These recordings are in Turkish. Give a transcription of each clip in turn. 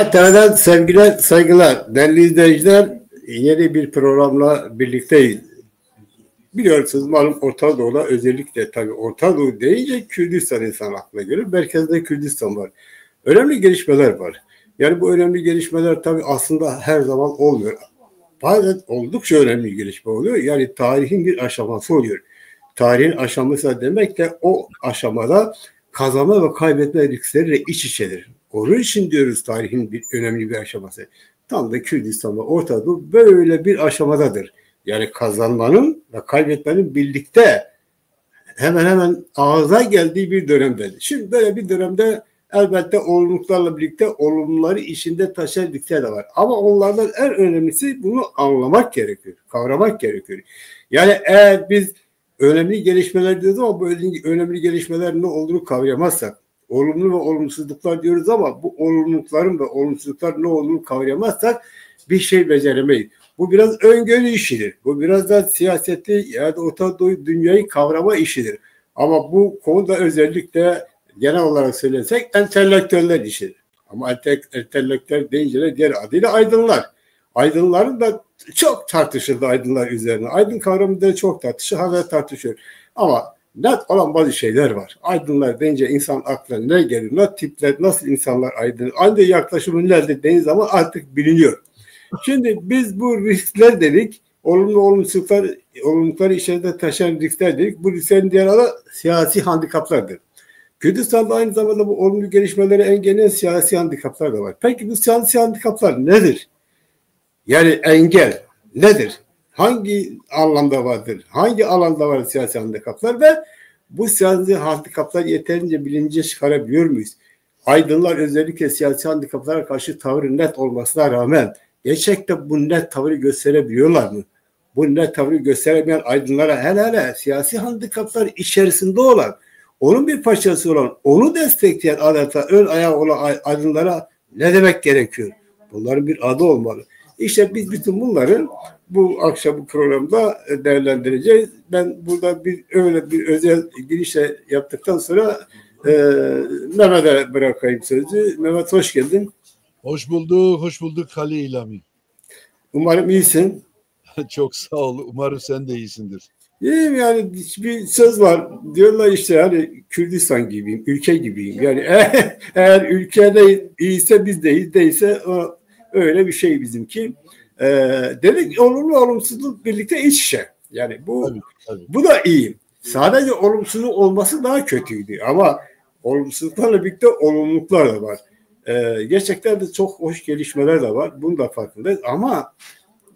Evet, TV'den sevgiler, saygılar. Değerli izleyiciler, yeni bir programla birlikteyiz. Biliyorsunuz malum Orta Doğu'da özellikle tabii Orta Doğu deyince Kürdistan insan aklına gelir. Merkezde Kürdistan var. Önemli gelişmeler var. Yani bu önemli gelişmeler tabii aslında her zaman olmuyor. Bazen oldukça önemli gelişme oluyor. Yani tarihin bir aşaması oluyor. Tarihin aşaması demek de o aşamada kazanma ve kaybetme riskleriyle iç içedir. Onun için diyoruz tarihin bir önemli bir aşaması. Tam da Kürdistan ve Orta Doğu böyle bir aşamadadır. Yani kazanmanın ve kaybetmenin birlikte hemen hemen ağza geldiği bir dönemdedir. Şimdi böyle bir dönemde elbette olumluluklarla birlikte olumluları içinde taşıyan dikler de var. Ama onlardan en önemlisi bunu anlamak gerekiyor, kavramak gerekiyor. Yani eğer biz önemli gelişmeler diyoruz ama bu önemli gelişmeler ne olduğunu kavrayamazsak, olumlu ve olumsuzluklar diyoruz ama bu olumlulukların ve olumsuzluklar ne olduğunu kavrayamazsak bir şey beceremeyiz. Bu biraz öngörü işidir. Bu biraz da siyaseti ya da Orta Doğu dünyayı kavrama işidir. Ama bu konuda özellikle genel olarak söylesek entelektüeller işidir. Ama entelektüel deyince de diğer adıyla aydınlar. Aydınların da çok tartışıldı aydınlar üzerine. Aydın kavramı da çok tartışılıyor, hala tartışıyor. Ama net olan bazı şeyler var. Aydınlar deyince insan aklına ne gelir, ne tipler, nasıl insanlar aydın, aynı yaklaşımı nerede dediğiniz zaman artık biliniyor. Şimdi biz bu riskler dedik, olumlulukları içerisinde taşıyan riskler dedik. Bu risklerin diğer adı siyasi handikaplardır. Kürdistan'da aynı zamanda bu olumlu gelişmeleri engelleyen siyasi handikaplar da var. Peki bu siyasi handikaplar nedir? Yani engel nedir? Hangi anlamda vardır? Hangi alanda var siyasi handikaplar ve bu siyasi handikaplar yeterince bilince çıkarabiliyor muyuz? Aydınlar özellikle siyasi handikaplara karşı tavrı net olmasına rağmen gerçekten bu net tavrı gösterebiliyorlar mı? Bu net tavrı gösteremeyen aydınlara hele hele siyasi handikaplar içerisinde olan, onun bir parçası olan, onu destekleyen adeta ön ayağı olan aydınlara ne demek gerekiyor? Bunların bir adı olmalı. İşte biz bütün bunları bu akşam bu programda değerlendireceğiz. Ben burada öyle bir özel girişle yaptıktan sonra Mehmet'e bırakayım sözü. Mehmet hoş geldin. Hoş bulduk Halil İlhami. Umarım iyisin. Çok sağ ol. Umarım sen de iyisindir. İyiyim yani bir söz var. Diyorlar işte hani Kürdistan gibiyim, ülke gibiyim. Yani eğer ülkede iyiyse biz de iyiyiz, değilse öyle bir şey bizimki. Dedik olumlu olumsuzluk birlikte iç içe. Yani Tabii. bu da iyi. Sadece olumsuzluk olması daha kötüydü ama olumsuzluklarla birlikte olumluluklar da var. Gerçekten de çok hoş gelişmeler de var. Bunun da farkındayız ama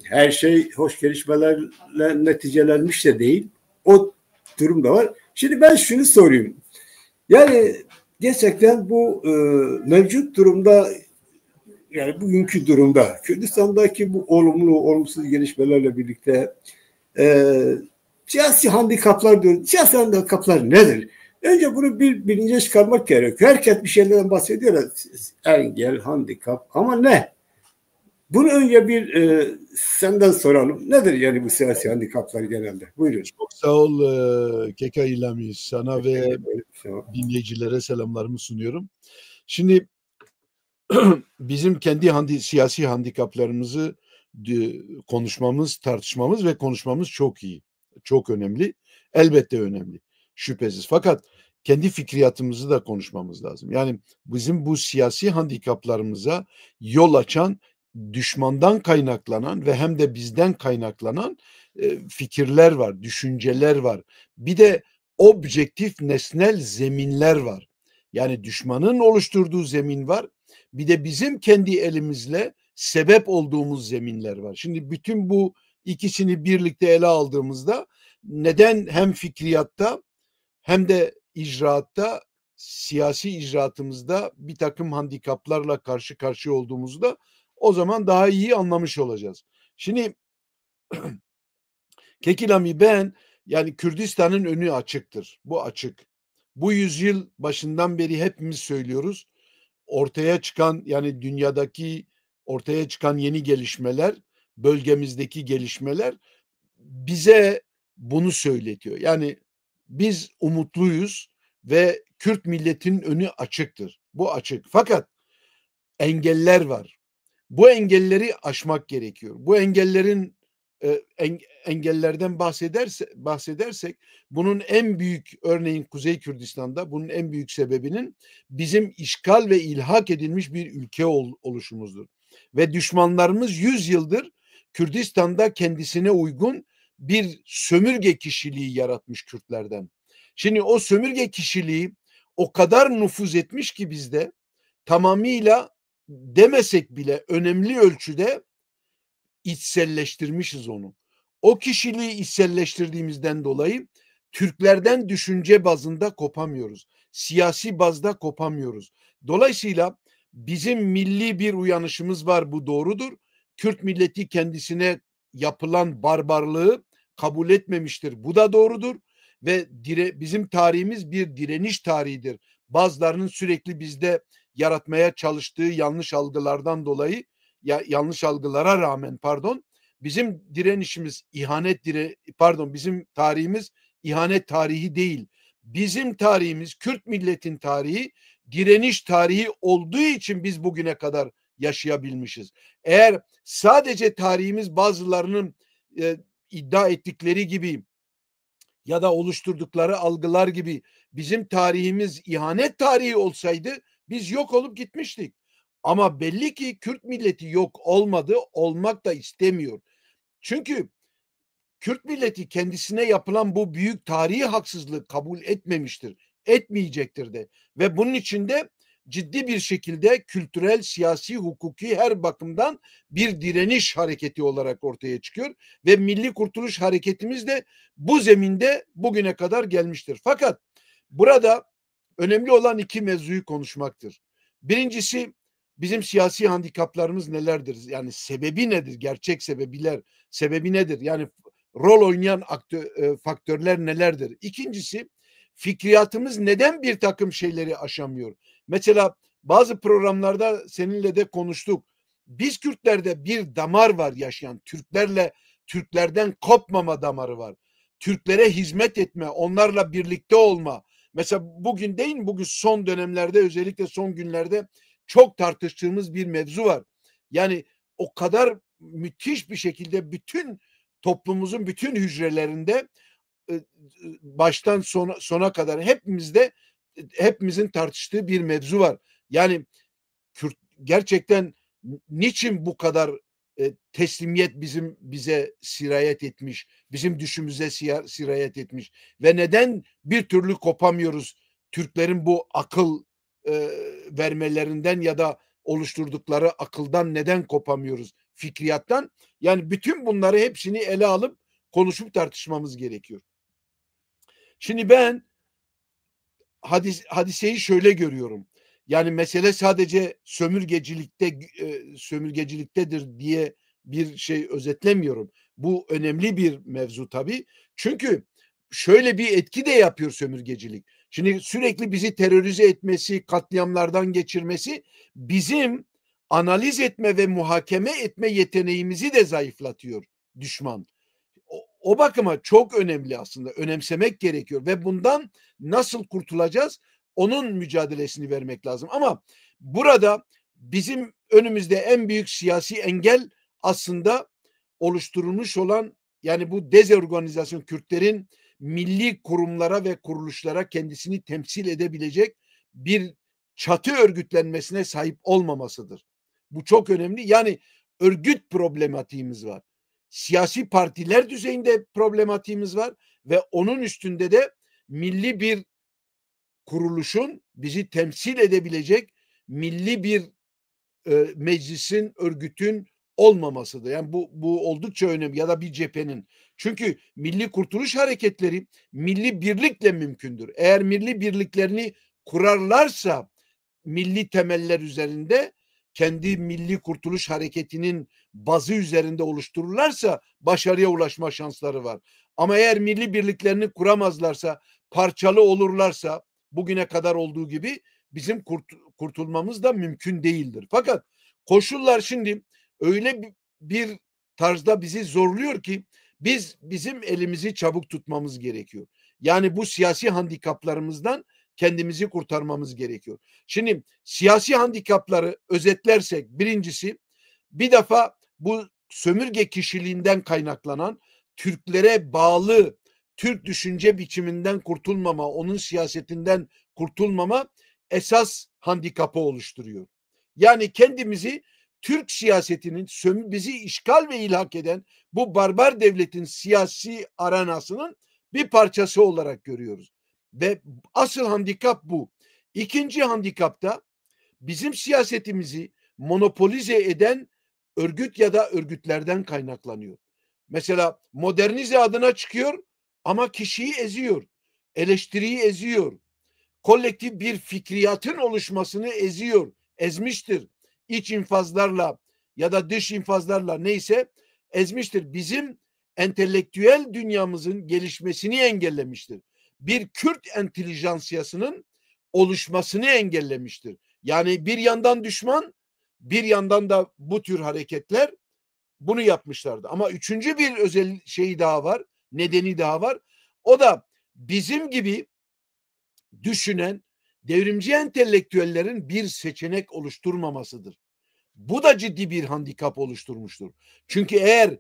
her şey hoş gelişmelerle neticelenmiş de değil. O durum da var. Şimdi ben şunu sorayım. Yani gerçekten bu mevcut durumda yani bugünkü durumda Kürdistan'daki bu olumlu olumsuz gelişmelerle birlikte siyasi handikaplar diyoruz. Siyasi handikaplar nedir? Önce bunu bilince çıkarmak gerekiyor. Herkes bir şeylerden bahsediyor. Engel, handikap ama ne? Bunu önce senden soralım. Nedir yani bu siyasi handikaplar genelde? Buyurun. Çok sağ ol Keka İlhami. Sana ve dinleyicilere selamlarımı sunuyorum. Şimdi bizim kendi siyasi handikaplarımızı konuşmamız, tartışmamız ve konuşmamız çok iyi. Çok önemli. Elbette önemli. Şüphesiz. Fakat kendi fikriyatımızı da konuşmamız lazım. Yani bizim bu siyasi handikaplarımıza yol açan, düşmandan kaynaklanan ve hem de bizden kaynaklanan fikirler var, düşünceler var. Bir de objektif nesnel zeminler var. Yani düşmanın oluşturduğu zemin var. Bir de bizim kendi elimizle sebep olduğumuz zeminler var. Şimdi bütün bu ikisini birlikte ele aldığımızda neden hem fikriyatta hem de icraatta, siyasi icraatımızda bir takım handikaplarla karşı karşıya olduğumuzda o zaman daha iyi anlamış olacağız. Şimdi Kekilami yani Kürdistan'ın önü açıktır. Bu açık. Bu yüzyıl başından beri hepimiz söylüyoruz. Ortaya çıkan yani dünyadaki ortaya çıkan yeni gelişmeler, bölgemizdeki gelişmeler bize bunu söyletiyor. Yani biz umutluyuz ve Kürt milletinin önü açıktır. Bu açık. Fakat engeller var. Bu engelleri aşmak gerekiyor. Bu engellerin engellerden bahsedersek bunun en büyük örneğin Kuzey Kürdistan'da bunun en büyük sebebinin bizim işgal ve ilhak edilmiş bir ülke oluşumuzdur. Ve düşmanlarımız 100 yıldır Kürdistan'da kendisine uygun bir sömürge kişiliği yaratmış Kürtlerden. Şimdi o sömürge kişiliği o kadar nüfuz etmiş ki bizde tamamıyla demesek bile önemli ölçüde içselleştirmişiz onu. O kişiliği içselleştirdiğimizden dolayı Türklerden düşünce bazında kopamıyoruz. Siyasi bazda kopamıyoruz. Dolayısıyla bizim milli bir uyanışımız var, bu doğrudur. Kürt milleti kendisine yapılan barbarlığı kabul etmemiştir. Bu da doğrudur. Ve bizim tarihimiz bir direniş tarihidir. Bazılarının sürekli bizde yaratmaya çalıştığı yanlış algılardan dolayı yanlış algılara rağmen bizim direnişimiz bizim tarihimiz ihanet tarihi değil. Bizim tarihimiz Kürt milletin tarihi direniş tarihi olduğu için biz bugüne kadar yaşayabilmişiz. Eğer sadece tarihimiz bazılarının iddia ettikleri gibi ya da oluşturdukları algılar gibi bizim tarihimiz ihanet tarihi olsaydı biz yok olup gitmiştik. Ama belli ki Kürt milleti yok olmadı, olmak da istemiyor. Çünkü Kürt milleti kendisine yapılan bu büyük tarihi haksızlığı kabul etmemiştir, etmeyecektir de. Ve bunun içinde ciddi bir şekilde kültürel, siyasi, hukuki her bakımdan bir direniş hareketi olarak ortaya çıkıyor. Ve Milli Kurtuluş Hareketimiz de bu zeminde bugüne kadar gelmiştir. Fakat burada önemli olan iki mevzuyu konuşmaktır. Birincisi bizim siyasi handikaplarımız nelerdir? Yani sebebi nedir? Gerçek sebebi nedir? Yani rol oynayan faktörler nelerdir? İkincisi fikriyatımız neden bir takım şeyleri aşamıyor? Mesela bazı programlarda seninle de konuştuk. Biz Kürtlerde bir damar var yaşayan. Türklerden kopmama damarı var. Türklere hizmet etme, onlarla birlikte olma. Mesela bugün değil mi? Bugün son dönemlerde özellikle son günlerde çok tartıştığımız bir mevzu var. Yani o kadar müthiş bir şekilde bütün toplumumuzun bütün hücrelerinde baştan sona kadar hepimizin tartıştığı bir mevzu var. Yani gerçekten niçin bu kadar teslimiyet bize sirayet etmiş, bizim düşümüze sirayet etmiş ve neden bir türlü kopamıyoruz Türklerin bu akıl vermelerinden ya da oluşturdukları akıldan neden kopamıyoruz, fikriyattan? Yani bütün bunları hepsini ele alıp konuşup tartışmamız gerekiyor. Şimdi ben hadiseyi şöyle görüyorum. Yani mesele sadece sömürgeciliktedir diye bir şey özetlemiyorum. Bu önemli bir mevzu tabii. Çünkü şöyle bir etki de yapıyor sömürgecilik. Şimdi sürekli bizi terörize etmesi, katliamlardan geçirmesi bizim analiz etme ve muhakeme etme yeteneğimizi de zayıflatıyor düşman. O bakıma çok önemli aslında. Önemsemek gerekiyor ve bundan nasıl kurtulacağız? Onun mücadelesini vermek lazım. Ama burada bizim önümüzde en büyük siyasi engel aslında oluşturulmuş olan, yani bu dezorganizasyon, Kürtlerin milli kurumlara ve kuruluşlara kendisini temsil edebilecek bir çatı örgütlenmesine sahip olmamasıdır. Bu çok önemli. Yani örgüt problematiğimiz var. Siyasi partiler düzeyinde problematiğimiz var ve onun üstünde de milli bir kuruluşun bizi temsil edebilecek milli bir meclisin, örgütün olmamasıdır. Yani bu oldukça önemli, ya da bir cephenin. Çünkü milli kurtuluş hareketleri milli birlikle mümkündür. Eğer milli birliklerini kurarlarsa milli temeller üzerinde, kendi milli kurtuluş hareketinin bazı üzerinde oluştururlarsa başarıya ulaşma şansları var. Ama eğer milli birliklerini kuramazlarsa, parçalı olurlarsa, bugüne kadar olduğu gibi bizim kurtulmamız da mümkün değildir. Fakat koşullar şimdi öyle bir tarzda bizi zorluyor ki bizim elimizi çabuk tutmamız gerekiyor. Yani bu siyasi handikaplarımızdan kendimizi kurtarmamız gerekiyor. Şimdi siyasi handikapları özetlersek, birincisi, bir defa bu sömürge kişiliğinden kaynaklanan Türklere bağlı Türk düşünce biçiminden kurtulmama, onun siyasetinden kurtulmama esas handikapı oluşturuyor. Yani kendimizi Türk siyasetinin bizi işgal ve ilhak eden bu barbar devletin siyasi arenasının bir parçası olarak görüyoruz. Ve asıl handikap bu. İkinci handikapta bizim siyasetimizi monopolize eden örgüt ya da örgütlerden kaynaklanıyor. Mesela modernize adına çıkıyor ama kişiyi eziyor, eleştiriyi eziyor, kolektif bir fikriyatın oluşmasını eziyor, ezmiştir. İç infazlarla ya da dış infazlarla neyse ezmiştir. Bizim entelektüel dünyamızın gelişmesini engellemiştir. Bir Kürt entelijansiyasının oluşmasını engellemiştir. Yani bir yandan düşman, bir yandan da bu tür hareketler bunu yapmışlardı. Ama üçüncü bir özel şey daha var, nedeni daha var. O da bizim gibi düşünen devrimci entelektüellerin bir seçenek oluşturmamasıdır. Bu da ciddi bir handikap oluşturmuştur. Çünkü eğer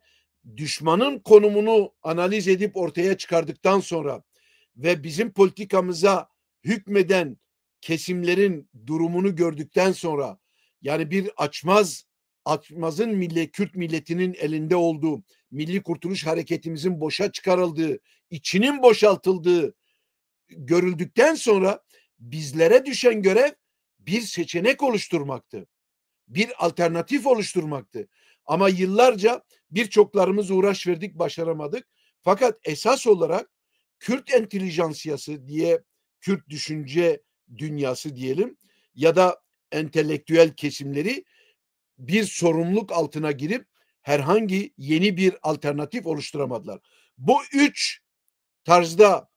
düşmanın konumunu analiz edip ortaya çıkardıktan sonra ve bizim politikamıza hükmeden kesimlerin durumunu gördükten sonra, yani bir açmazın Kürt milletinin elinde olduğu, Milli Kurtuluş Hareketimizin boşa çıkarıldığı, içinin boşaltıldığı görüldükten sonra bizlere düşen görev bir seçenek oluşturmaktı. Bir alternatif oluşturmaktı. Ama yıllarca birçoklarımız uğraş verdik, başaramadık. Fakat esas olarak Kürt entelijansiyası diye, Kürt düşünce dünyası diyelim ya da entelektüel kesimleri bir sorumluluk altına girip herhangi yeni bir alternatif oluşturamadılar. Bu üç tarzda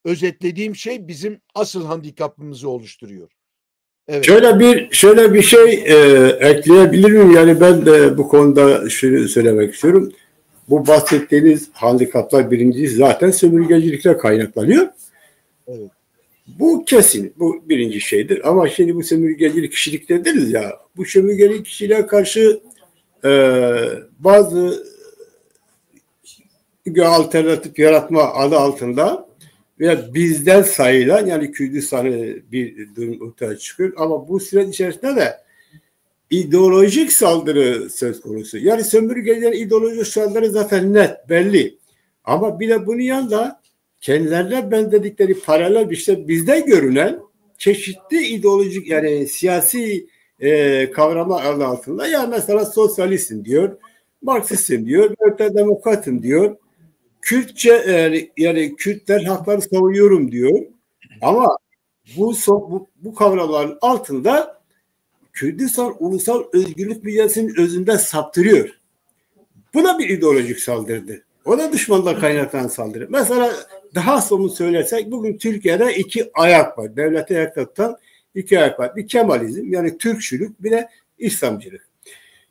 özetlediğim şey bizim asıl handikapımızı oluşturuyor. Evet. Şöyle bir şey ekleyebilir miyim? Yani ben de bu konuda şunu söylemek istiyorum. Bu bahsettiğiniz handikaplar birincisi zaten sömürgecilikle kaynaklanıyor. Evet. Bu kesin. Bu birinci şeydir. Ama şimdi bu sömürgecilik kişilik dediniz ya. Bu sömürgecilik kişiliğe karşı bazı alternatif yaratma adı altında veya bizden sayılan, yani Kürdistan'ı bir durum ortaya çıkıyor. Ama bu süreç içerisinde de ideolojik saldırı söz konusu. Yani sömürgecilerin ideolojik saldırı zaten net, belli. Ama bir de bunun yanında kendilerine benzedikleri paralel işte bizde görünen çeşitli ideolojik, yani siyasi kavrama adı altında, ya mesela sosyalistim diyor, Marksistim diyor, demokratım diyor, Kürtçe, yani Kürtler hakları savunuyorum diyor. Ama bu kavramların altında Kürdistan ulusal özgürlük mücadelesinin özünde saptırıyor. Bu da bir ideolojik saldırıdır. O da düşmandan kaynaklanan saldırı. Mesela daha somut söylersek, bugün Türkiye'de iki ayak var. Devlete ayakta tutan iki ayak var. Bir Kemalizm, yani Türkçülük, bir de İslamcılık.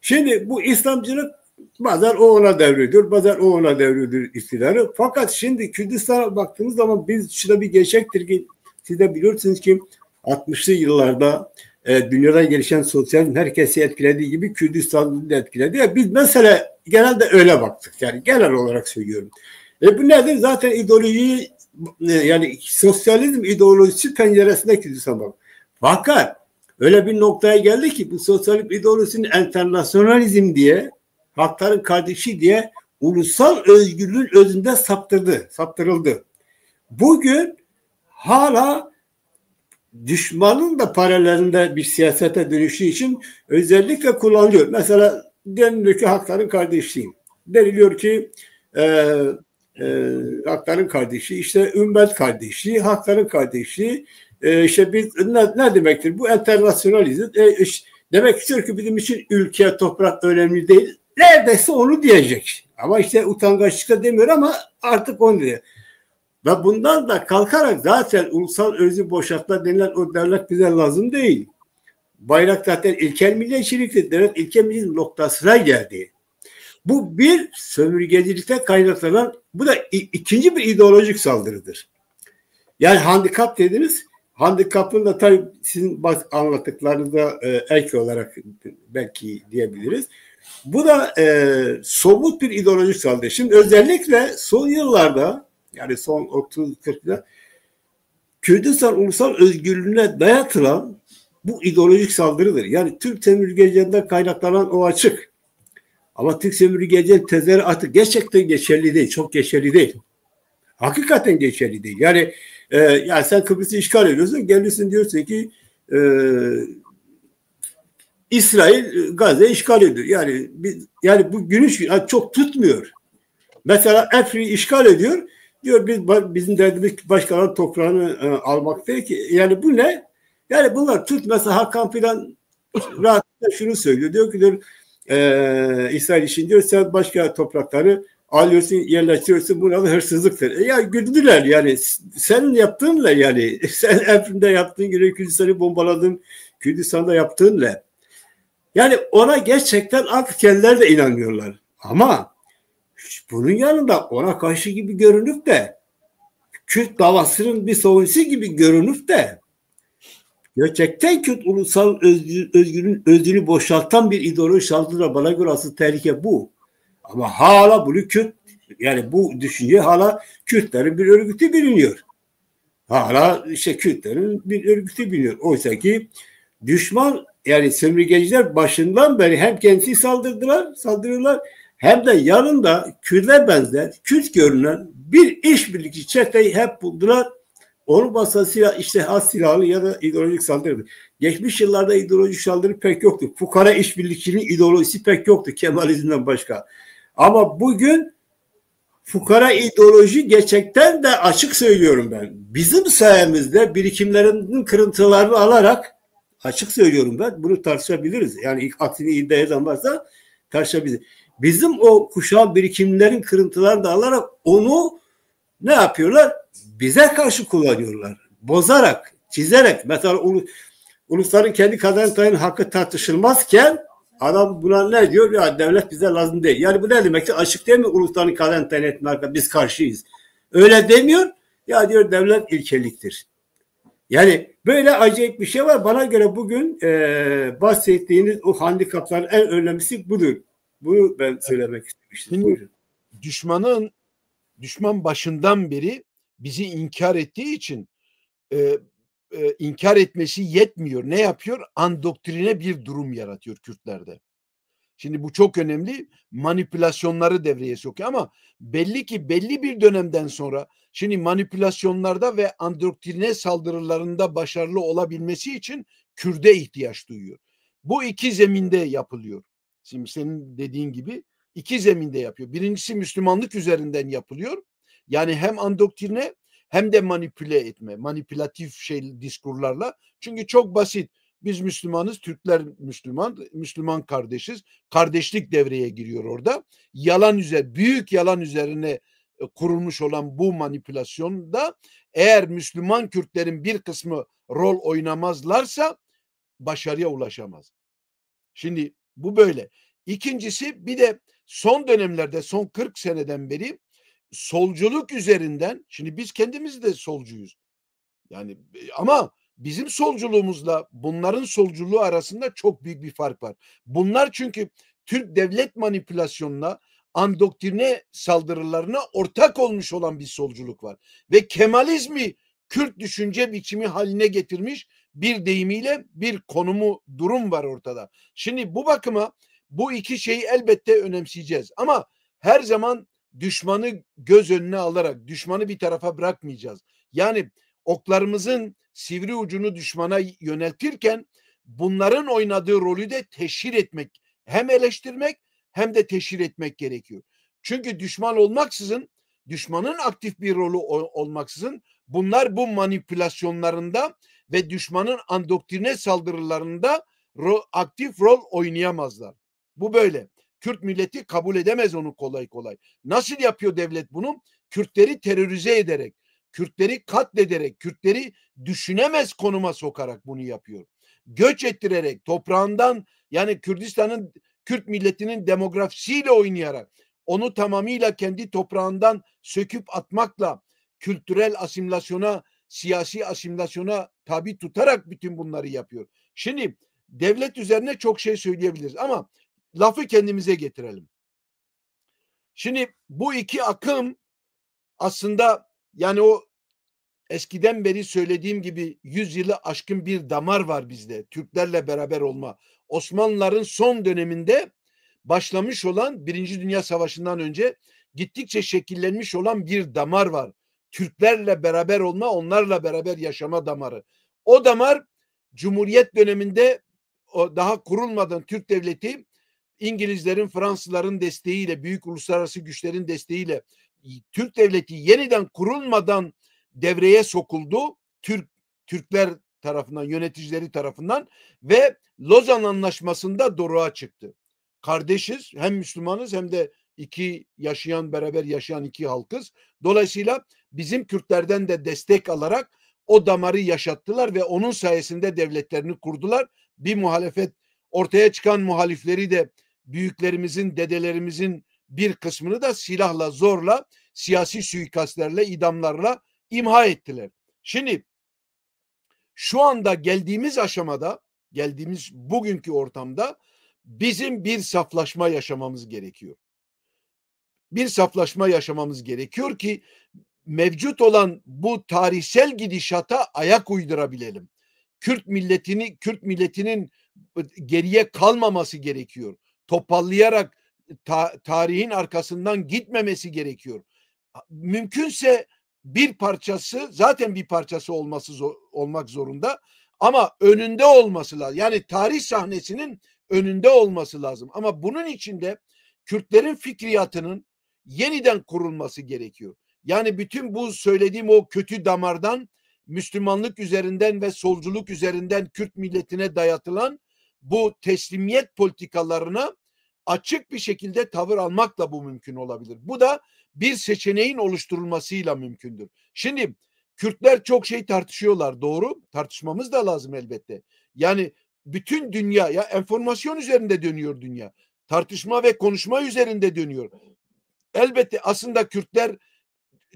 Şimdi bu İslamcılık bazen o ona devrediyor, bazen o ona devrediyor iktidarı. Fakat şimdi Kürdistan'a baktığımız zaman biz şurada bir gerçektir ki, siz de biliyorsunuz ki 60'lı yıllarda dünyada gelişen sosyalizm herkesi etkilediği gibi Kürdistan'ı da etkiledi. Ya biz mesela genelde öyle baktık. Yani genel olarak söylüyorum. Bu nedir? Zaten ideolojiyi, yani sosyalizm ideolojisi penceresinde Kürdistan bak. Fakat öyle bir noktaya geldi ki bu sosyalizm ideolojisinin internasyonalizm diye, hakların kardeşi diye ulusal özgürlüğün özünde saptırıldı. Bugün hala düşmanın da paralelinde bir siyasete dönüşü için özellikle kullanılıyor. Mesela deniliyor ki hakların kardeşliği. Deniliyor ki hakların kardeşliği, işte ümmet kardeşliği, hakların kardeşliği, işte biz ne demektir? Bu internasyonalizm. Demek istiyor ki bizim için ülke, toprak önemli değil. Neredeyse onu diyecek. Ama işte utangaçlıkla demiyor ama artık onu diyor. Ve bundan da kalkarak zaten ulusal özü boşaltma denilen o devlet bize lazım değil. Bayrak zaten ilkel milliyetçiliktir. Devlet ilkel milliyetçilik noktasına geldi. Bu bir sömürgecilikte kaynaklanan, bu da ikinci bir ideolojik saldırıdır. Yani handikap dediniz. handikapını da tabii sizin anlattıklarınıza ek olarak belki diyebiliriz. Bu da somut bir ideolojik saldırı. Şimdi özellikle son yıllarda, yani son 30-40 yılda Kürdistan ulusal özgürlüğüne dayatılan bu ideolojik saldırıdır. Yani Türk sömürgeciliğinden kaynaklanan o açık. Ama Türk sömürgeciliğinin tezleri artık gerçekten geçerli değil. Çok geçerli değil. Hakikaten geçerli değil. Yani sen Kıbrıs'ı işgal ediyorsun. Geliyorsun diyorsun ki İsrail Gazze'yi işgal ediyor. Yani bu gülüş çok tutmuyor. Mesela Efrin'i işgal ediyor. Diyor bizim derdimiz başkalarının toprağını almak değil ki. Yani bu ne? Yani bunlar Türk mesela Hakan Fidan rahatlıkla şunu söylüyor. Diyor ki İsrail için diyor sen başka toprakları alıyorsun, yerleştiriyorsun. Buna da hırsızlıktır. Ya güldüler yani. Senin yaptığınla yani. Sen Efrin'de yaptığın gibi Kürdistan'ı bombaladın. Kürdistan'da yaptığınla. Yani ona gerçekten artık kendileri de inanmıyorlar. Ama bunun yanında ona karşı gibi görünüp de Kürt davasının bir savunucusu gibi görünüp de gerçekten Kürt ulusal özgürlüğün özünü boşaltan bir ideoloji saldırı bana göre asıl tehlike bu. Ama hala bunu yani bu düşünce hala Kürtlerin bir örgütü biliniyor. Hala Kürtlerin bir örgütü biliniyor. Oysa ki düşman yani sömürgeciler başından beri hem kendisi saldırıyorlar hem de yanında Kürt'e benzer, Kürt görünen bir işbirlikçi çeteyi hep buldular. Onun vasıtasıyla has silahlı ya da ideolojik saldırı. Geçmiş yıllarda ideolojik saldırı pek yoktu. Fukara işbirlikçinin ideolojisi pek yoktu Kemalizm'den başka. Ama bugün fukara ideoloji gerçekten de açık söylüyorum ben. Bizim sayemizde birikimlerinin kırıntılarını alarak açık söylüyorum ben. Bunu tartışabiliriz. Yani aksini iddia eden varsa tartışabiliriz. Bizim o kuşağın birikimlerin kırıntılarını da alarak onu ne yapıyorlar? Bize karşı kullanıyorlar. Bozarak, çizerek. Mesela ulusların kendi kader tayının hakkı tartışılmazken adam buna ne diyor? Ya devlet bize lazım değil. Yani bu ne demek ki? Açık değil mi ulusların kader tayin etmekle biz karşıyız. Öyle demiyor. Ya diyor devlet ilkeliktir. Yani böyle acayip bir şey var. Bana göre bugün bahsettiğiniz o handikapların en önemlisi budur. Bunu ben söylemek istemiştim. Düşman başından beri bizi inkar ettiği için inkar etmesi yetmiyor. Ne yapıyor? Andoktrine bir durum yaratıyor Kürtlerde. Şimdi bu çok önemli. Manipülasyonları devreye sokuyor ama belli ki belli bir dönemden sonra şimdi manipülasyonlarda ve andoktrine saldırılarında başarılı olabilmesi için Kürt'e ihtiyaç duyuyor. Bu iki zeminde yapılıyor. Şimdi senin dediğin gibi iki zeminde yapıyor. Birincisi Müslümanlık üzerinden yapılıyor. Yani hem andoktrine hem de manipüle etme, manipülatif diskurlarla. Çünkü çok basit. Biz Müslümanız, Türkler Müslüman, Müslüman kardeşiz. Kardeşlik devreye giriyor orada. Büyük yalan üzerine kurulmuş olan bu manipülasyonda eğer Müslüman Kürtlerin bir kısmı rol oynamazlarsa başarıya ulaşamaz. Şimdi bu böyle. İkincisi bir de son dönemlerde, son 40 seneden beri solculuk üzerinden, şimdi biz kendimiz de solcuyuz. Yani ama bizim solculuğumuzla bunların solculuğu arasında çok büyük bir fark var. Bunlar çünkü Türk devlet manipülasyonuna, andoktrine saldırılarına ortak olmuş olan bir solculuk var. Ve Kemalizmi Kürt düşünce biçimi haline getirmiş bir deyimiyle bir durum var ortada. Şimdi bu bakıma bu iki şeyi elbette önemseyeceğiz. Ama her zaman düşmanı göz önüne alarak düşmanı bir tarafa bırakmayacağız. Yani oklarımızın sivri ucunu düşmana yöneltirken bunların oynadığı rolü de teşhir etmek, hem eleştirmek hem de teşhir etmek gerekiyor. Çünkü düşmanın aktif bir rolü olmaksızın bunlar bu manipülasyonlarında ve düşmanın andoktrine saldırılarında aktif rol oynayamazlar. Bu böyle. Kürt milleti kabul edemez onu kolay kolay. Nasıl yapıyor devlet bunu? Kürtleri terörize ederek, Kürtleri katlederek, Kürtleri düşünemez konuma sokarak bunu yapıyor. Göç ettirerek, toprağından yani Kürt milletinin demografisiyle oynayarak, onu tamamıyla kendi toprağından söküp atmakla kültürel asimilasyona siyasi asimilasyona tabi tutarak bütün bunları yapıyor. Şimdi devlet üzerine çok şey söyleyebiliriz ama lafı kendimize getirelim. Şimdi bu iki akım aslında yani o eskiden beri söylediğim gibi 100 yılı aşkın bir damar var bizde. Türklerle beraber olma. Osmanlıların son döneminde başlamış olan Birinci Dünya Savaşı'ndan önce gittikçe şekillenmiş olan bir damar var. Türklerle beraber olma, onlarla beraber yaşama damarı. O damar Cumhuriyet döneminde daha kurulmadan Türk Devleti İngilizlerin, Fransızların desteğiyle, büyük uluslararası güçlerin desteğiyle Türk Devleti yeniden kurulmadan devreye sokuldu. Türkler tarafından, yöneticileri tarafından ve Lozan Anlaşması'nda doruğa çıktı. Kardeşiz, hem Müslümanız hem de beraber yaşayan iki halkız. Dolayısıyla bizim Kürtlerden de destek alarak o damarı yaşattılar ve onun sayesinde devletlerini kurdular. Bir muhalefet, ortaya çıkan muhalifleri de büyüklerimizin, dedelerimizin bir kısmını da silahla, zorla, siyasi suikastlerle, idamlarla imha ettiler. Şimdi şu anda geldiğimiz aşamada, geldiğimiz bugünkü ortamda bizim bir saflaşma yaşamamız gerekiyor. Bir saflaşma yaşamamız gerekiyor ki mevcut olan bu tarihsel gidişata ayak uydurabilelim. Kürt milletinin geriye kalmaması gerekiyor. Toparlayarak tarihin arkasından gitmemesi gerekiyor. Mümkünse bir parçası, zaten bir parçası olmak zorunda ama önünde olması lazım. Yani tarih sahnesinin önünde olması lazım. Ama bunun için de Kürtlerin fikriyatının yeniden kurulması gerekiyor. Yani bütün bu söylediğim o kötü damardan, Müslümanlık üzerinden ve solculuk üzerinden Kürt milletine dayatılan bu teslimiyet politikalarına açık bir şekilde tavır almakla bu mümkün olabilir. Bu da bir seçeneğin oluşturulmasıyla mümkündür. Şimdi Kürtler çok şey tartışıyorlar, doğru. Tartışmamız da lazım elbette. Yani bütün dünya, ya enformasyon üzerinde dönüyor dünya. Tartışma ve konuşma üzerinde dönüyor. Elbette aslında Kürtler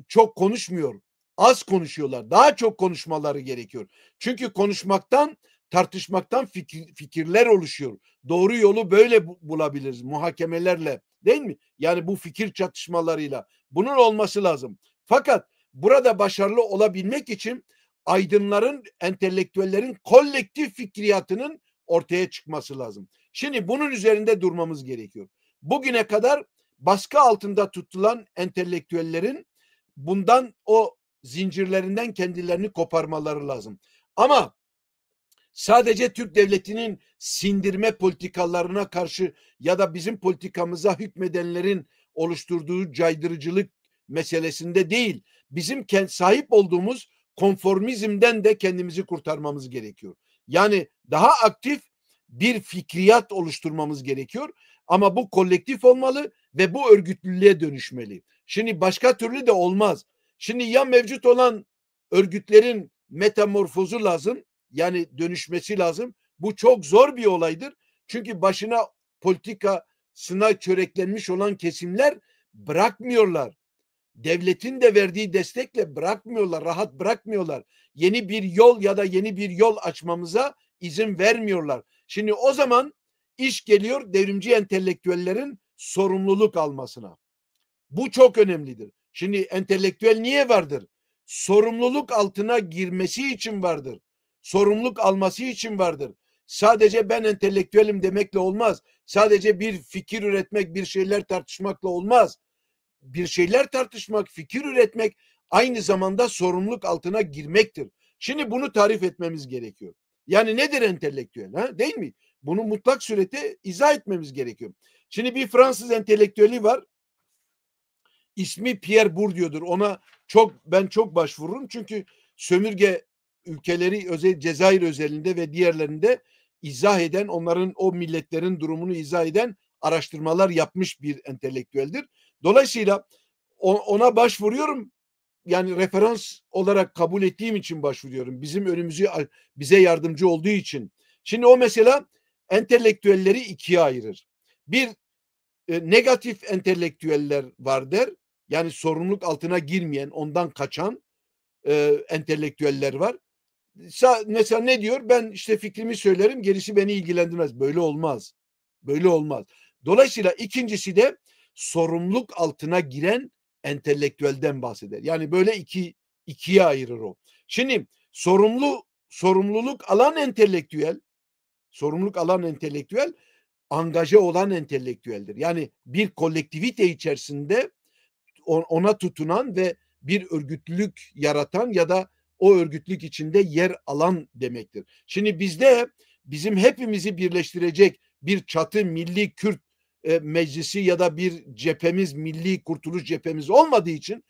çok konuşmuyor. Az konuşuyorlar. Daha çok konuşmaları gerekiyor. Çünkü konuşmaktan, tartışmaktan fikirler oluşuyor. Doğru yolu böyle bulabiliriz. Muhakemelerle, değil mi? Yani bu fikir çatışmalarıyla. Bunun olması lazım. Fakat burada başarılı olabilmek için aydınların, entelektüellerin kolektif fikriyatının ortaya çıkması lazım. Şimdi bunun üzerinde durmamız gerekiyor. Bugüne kadar baskı altında tutulan entelektüellerin bundan, o zincirlerinden kendilerini koparmaları lazım. Ama sadece Türk Devleti'nin sindirme politikalarına karşı ya da bizim politikamıza hükmedenlerin oluşturduğu caydırıcılık meselesinde değil, bizim sahip olduğumuz konformizmden de kendimizi kurtarmamız gerekiyor. Yani daha aktif bir fikriyat oluşturmamız gerekiyor. Ama bu kolektif olmalı ve bu örgütlülüğe dönüşmeli. Şimdi başka türlü de olmaz. Şimdi ya mevcut olan örgütlerin metamorfozu lazım, yani dönüşmesi lazım. Bu çok zor bir olaydır. Çünkü başına politikasına çöreklenmiş olan kesimler bırakmıyorlar. Devletin de verdiği destekle bırakmıyorlar, rahat bırakmıyorlar. Yeni bir yol ya da yeni bir yol açmamıza izin vermiyorlar. Şimdi o zaman iş geliyor devrimci entelektüellerin sorumluluk almasına. Bu çok önemlidir. Şimdi entelektüel niye vardır? Sorumluluk altına girmesi için vardır. Sorumluluk alması için vardır. Sadece ben entelektüelim demekle olmaz. Sadece bir fikir üretmek, bir şeyler tartışmakla olmaz. Bir şeyler tartışmak, fikir üretmek aynı zamanda sorumluluk altına girmektir. Şimdi bunu tarif etmemiz gerekiyor. Yani nedir entelektüel? Ha? Değil mi? Bunu mutlak surette izah etmemiz gerekiyor. Şimdi bir Fransız entelektüeli var. İsmi Pierre Bourdieu'dur. Ona ben çok başvururum. Çünkü sömürge ülkeleri, özel Cezayir özelinde ve diğerlerinde izah eden, onların, o milletlerin durumunu izah eden araştırmalar yapmış bir entelektüeldir. Dolayısıyla ona başvuruyorum. Yani referans olarak kabul ettiğim için başvuruyorum. Bize yardımcı olduğu için. Şimdi o mesela entelektüelleri ikiye ayırır. Bir, negatif entelektüeller var der. Yani sorumluluk altına girmeyen, ondan kaçan entelektüeller var. Mesela ne diyor? Ben işte fikrimi söylerim, gerisi beni ilgilendirmez. Böyle olmaz. Böyle olmaz. Dolayısıyla ikincisi de sorumluluk altına giren entelektüelden bahseder. Yani böyle ikiye ayırır o. Şimdi sorumluluk alan entelektüel angaje olan entelektüeldir. Yani bir kolektivite içerisinde ona tutunan ve bir örgütlülük yaratan ya da o örgütlülük içinde yer alan demektir. Şimdi bizim hepimizi birleştirecek bir çatı Milli Kürt Meclisi ya da bir cephemiz, Milli Kurtuluş Cephemiz olmadığı için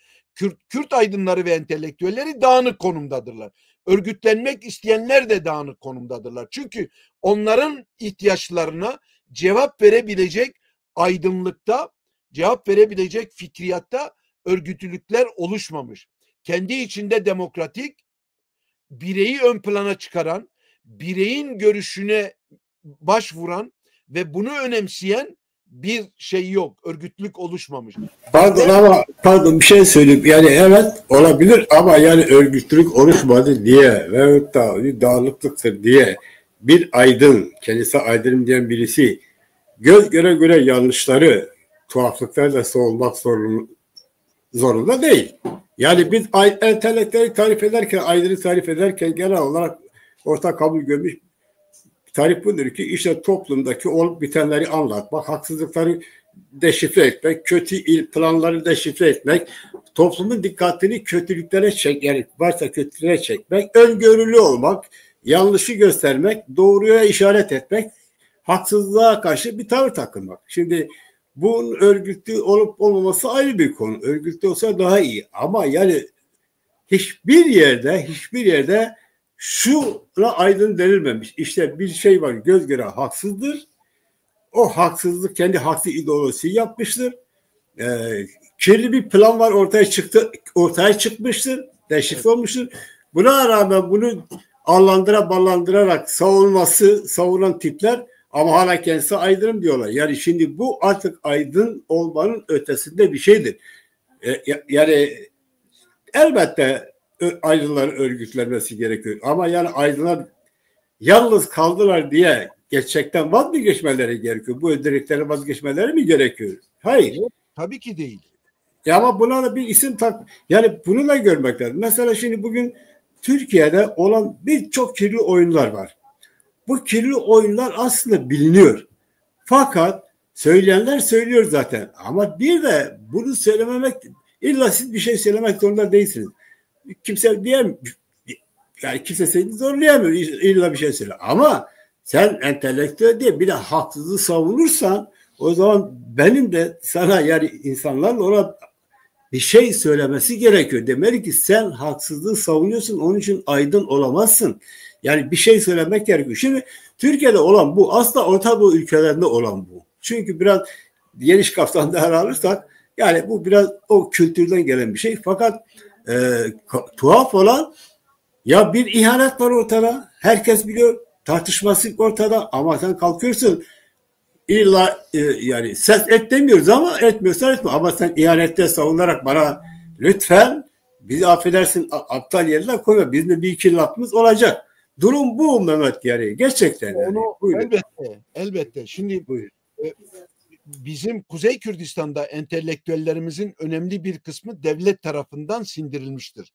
Kürt aydınları ve entelektüelleri dağınık konumdadırlar. Örgütlenmek isteyenler de dağınık konumdadırlar. Çünkü onların ihtiyaçlarına cevap verebilecek aydınlıkta, cevap verebilecek fikriyatta örgütlülükler oluşmamış. Kendi içinde demokratik, bireyi ön plana çıkaran, bireyin görüşüne başvuran ve bunu önemseyen bir şey yok. Örgütlülük oluşmamış. Pardon bir şey söyleyeyim. Yani evet olabilir ama yani örgütlülük oluşmadı diye veyahut da bir dağınıklıktır diye bir aydın, kendisi aydınım diyen birisi göz göre yanlışları, tuhaflıklarla savunmak zorunda değil. Yani biz entelektüeli tarif ederken, aydını tarif ederken genel olarak ortak kabul görmüş tarif budur ki işte toplumdaki olup bitenleri anlatmak, haksızlıkları deşifre etmek, kötü planları deşifre etmek, toplumun dikkatini kötülüklere yani varsa kötülüğe çekmek, öngörülü olmak, yanlışı göstermek, doğruya işaret etmek, haksızlığa karşı bir tavır takılmak. Şimdi bunun örgütlü olup olmaması ayrı bir konu. Örgütlü olsa daha iyi. Ama yani hiçbir yerde şuna aydın denilmemiş. İşte bir şey var, göz göre haksızdır. O haksızlık kendi haksız ideolojisi yapmıştır. Kirli bir plan var ortaya çıkmıştır. Deşifre olmuştur. Buna rağmen bunu ballandırarak savunan tipler ama hala kendisi aydınım diyorlar. Yani şimdi bu artık aydın olmanın ötesinde bir şeydir. Yani elbette aydınların örgütlenmesi gerekiyor. Ama yani aydınlar yalnız kaldılar diye gerçekten vazgeçmeleri gerekiyor. Bu özellikleri vazgeçmeleri mi gerekiyor? Hayır. Tabii ki değil. Ama buna da bir isim yani bunu da görmek lazım. Mesela şimdi bugün Türkiye'de olan birçok kirli oyunlar var. Bu kirli oyunlar aslında biliniyor. Fakat söyleyenler söylüyor zaten. Ama bir de bunu söylememek, illa siz bir şey söylemek zorunda değilsiniz. Kimse yani kimse seni zorlayamıyor. İlla bir şey söyle. Ama sen entelektüel diye bir de haksızlığı savunursan o zaman benim de sana yani insanlarla ona bir şey söylemesi gerekiyor. Demeli ki sen haksızlığı savunuyorsun, onun için aydın olamazsın. Yani bir şey söylemek gerekiyor. Şimdi Türkiye'de olan bu, aslında Orta Doğu ülkelerinde olan bu. Çünkü biraz geniş kaftan ele alırsak yani bu biraz o kültürden gelen bir şey. Fakat tuhaf olan ya bir ihanet var ortada. Herkes biliyor. Tartışması ortada ama sen kalkıyorsun illa yani ses et demiyoruz ama etmiyorsan etme. Ama sen ihanette savunarak bana lütfen bizi affedersin aptal yerine koyma. Bizim de bir iki lafımız olacak. Durum bu Mehmet yani. Gerçekten yani. Elbette. Şimdi bizim Kuzey Kürdistan'da entelektüellerimizin önemli bir kısmı devlet tarafından sindirilmiştir.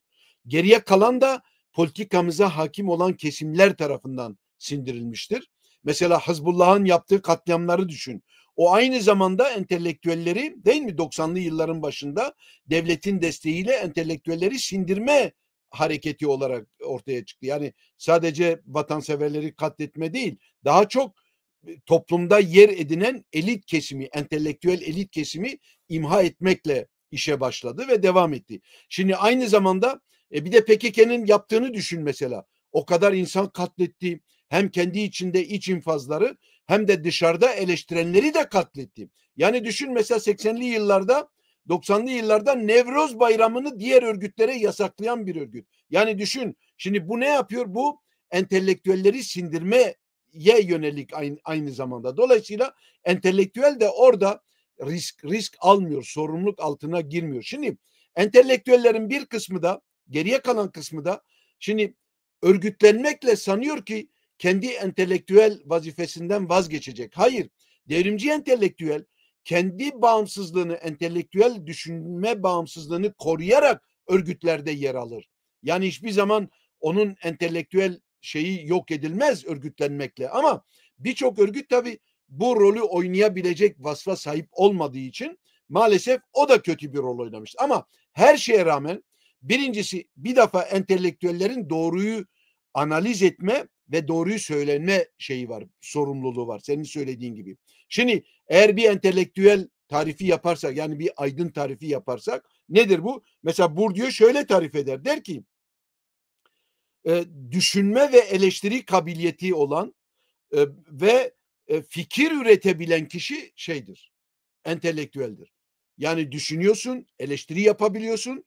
Geriye kalan da politikamıza hakim olan kesimler tarafından sindirilmiştir. Mesela Hizbullah'ın yaptığı katliamları düşün. O aynı zamanda entelektüelleri değil mi 90'lı yılların başında devletin desteğiyle entelektüelleri sindirme hareketi olarak ortaya çıktı. Yani sadece vatanseverleri katletme değil, daha çok toplumda yer edinen elit kesimi, entelektüel elit kesimi imha etmekle işe başladı ve devam etti. Şimdi aynı zamanda bir de PKK'nın yaptığını düşün mesela. O kadar insan katletti. Hem kendi içinde iç infazları hem de dışarıda eleştirenleri de katletti. Yani düşün mesela 80'li yıllarda 90'lı yıllarda Nevroz Bayramı'nı diğer örgütlere yasaklayan bir örgüt. Yani düşün şimdi bu ne yapıyor? Bu entelektüelleri sindirmeye yönelik aynı zamanda. Dolayısıyla entelektüel de orada risk almıyor, sorumluluk altına girmiyor. Şimdi entelektüellerin bir kısmı da Geriye kalan kısmı da şimdi örgütlenmekle sanıyor ki kendi entelektüel vazifesinden vazgeçecek. Hayır. Devrimci entelektüel kendi bağımsızlığını, entelektüel düşünme bağımsızlığını koruyarak örgütlerde yer alır. Yani hiçbir zaman onun entelektüel şeyi yok edilmez örgütlenmekle. Ama birçok örgüt tabii bu rolü oynayabilecek vasfa sahip olmadığı için maalesef o da kötü bir rol oynamış. Ama her şeye rağmen birincisi bir defa entelektüellerin doğruyu analiz etme ve doğruyu söylenme şeyi var, sorumluluğu var. Senin söylediğin gibi. Şimdi eğer bir entelektüel tarifi yaparsak, yani bir aydın tarifi yaparsak nedir bu? Mesela Bourdieu şöyle tarif eder. Der ki düşünme ve eleştiri kabiliyeti olan ve fikir üretebilen kişi şeydir, entelektüeldir. Yani düşünüyorsun, eleştiri yapabiliyorsun,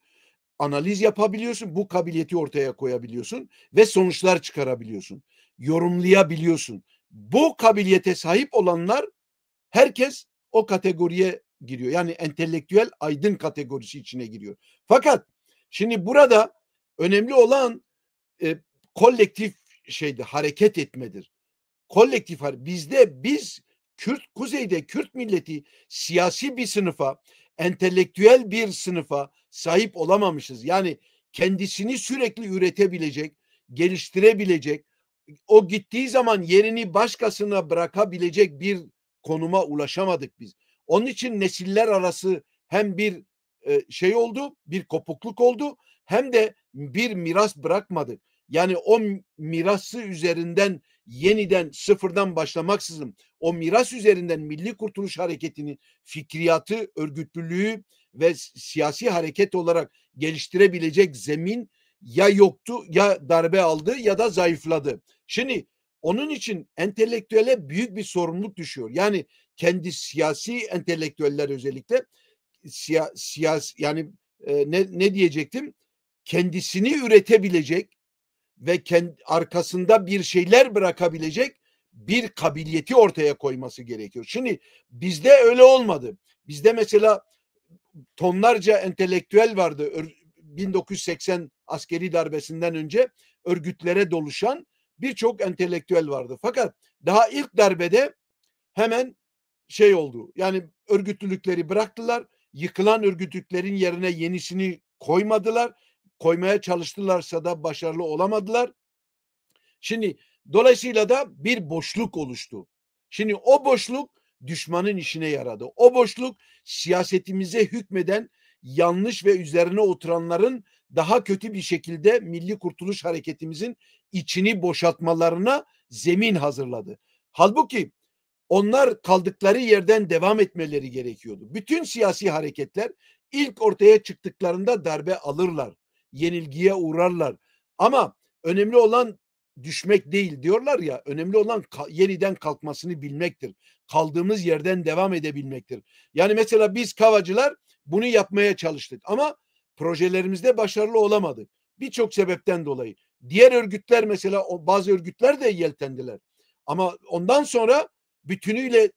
analiz yapabiliyorsun, bu kabiliyeti ortaya koyabiliyorsun ve sonuçlar çıkarabiliyorsun. Yorumlayabiliyorsun. Bu kabiliyete sahip olanlar, herkes o kategoriye giriyor. Yani entelektüel aydın kategorisi içine giriyor. Fakat şimdi burada önemli olan kolektif hareket etmedir. Kolektif biz kuzeyde Kürt milleti siyasi bir sınıfa, entelektüel bir sınıfa sahip olamamışız. Yani kendisini sürekli üretebilecek, geliştirebilecek, o gittiği zaman yerini başkasına bırakabilecek bir konuma ulaşamadık biz. Onun için nesiller arası hem bir şey oldu, bir kopukluk oldu, hem de bir miras bırakmadık. Yani o mirası üzerinden yeniden sıfırdan başlamaksızın o miras üzerinden Milli Kurtuluş Hareketi'nin fikriyatı, örgütlülüğü ve siyasi hareket olarak geliştirebilecek zemin ya yoktu, ya darbe aldı, ya da zayıfladı. Şimdi onun için entelektüele büyük bir sorumluluk düşüyor. Yani kendi siyasi entelektüeller özellikle yani ne diyecektim? Kendisini üretebilecek ve arkasında bir şeyler bırakabilecek bir kabiliyeti ortaya koyması gerekiyor. Şimdi bizde öyle olmadı. Bizde mesela tonlarca entelektüel vardı. 1980 askeri darbesinden önce örgütlere doluşan birçok entelektüel vardı. Fakat daha ilk darbede hemen şey oldu. Yani örgütlülükleri bıraktılar. Yıkılan örgütlüklerin yerine yenisini koymadılar. Koymaya çalıştılarsa da başarılı olamadılar. Şimdi dolayısıyla da bir boşluk oluştu. Şimdi o boşluk düşmanın işine yaradı. O boşluk siyasetimize hükmeden yanlış ve üzerine oturanların daha kötü bir şekilde Milli Kurtuluş Hareketimizin içini boşaltmalarına zemin hazırladı. Halbuki onlar kaldıkları yerden devam etmeleri gerekiyordu. Bütün siyasi hareketler ilk ortaya çıktıklarında darbe alırlar, yenilgiye uğrarlar. Ama önemli olan düşmek değil diyorlar ya, önemli olan yeniden kalkmasını bilmektir. Kaldığımız yerden devam edebilmektir. Yani mesela biz Kavacılar bunu yapmaya çalıştık ama projelerimizde başarılı olamadık. Birçok sebepten dolayı. Diğer örgütler mesela, bazı örgütler de yeltendiler. Ama ondan sonra bütünüyle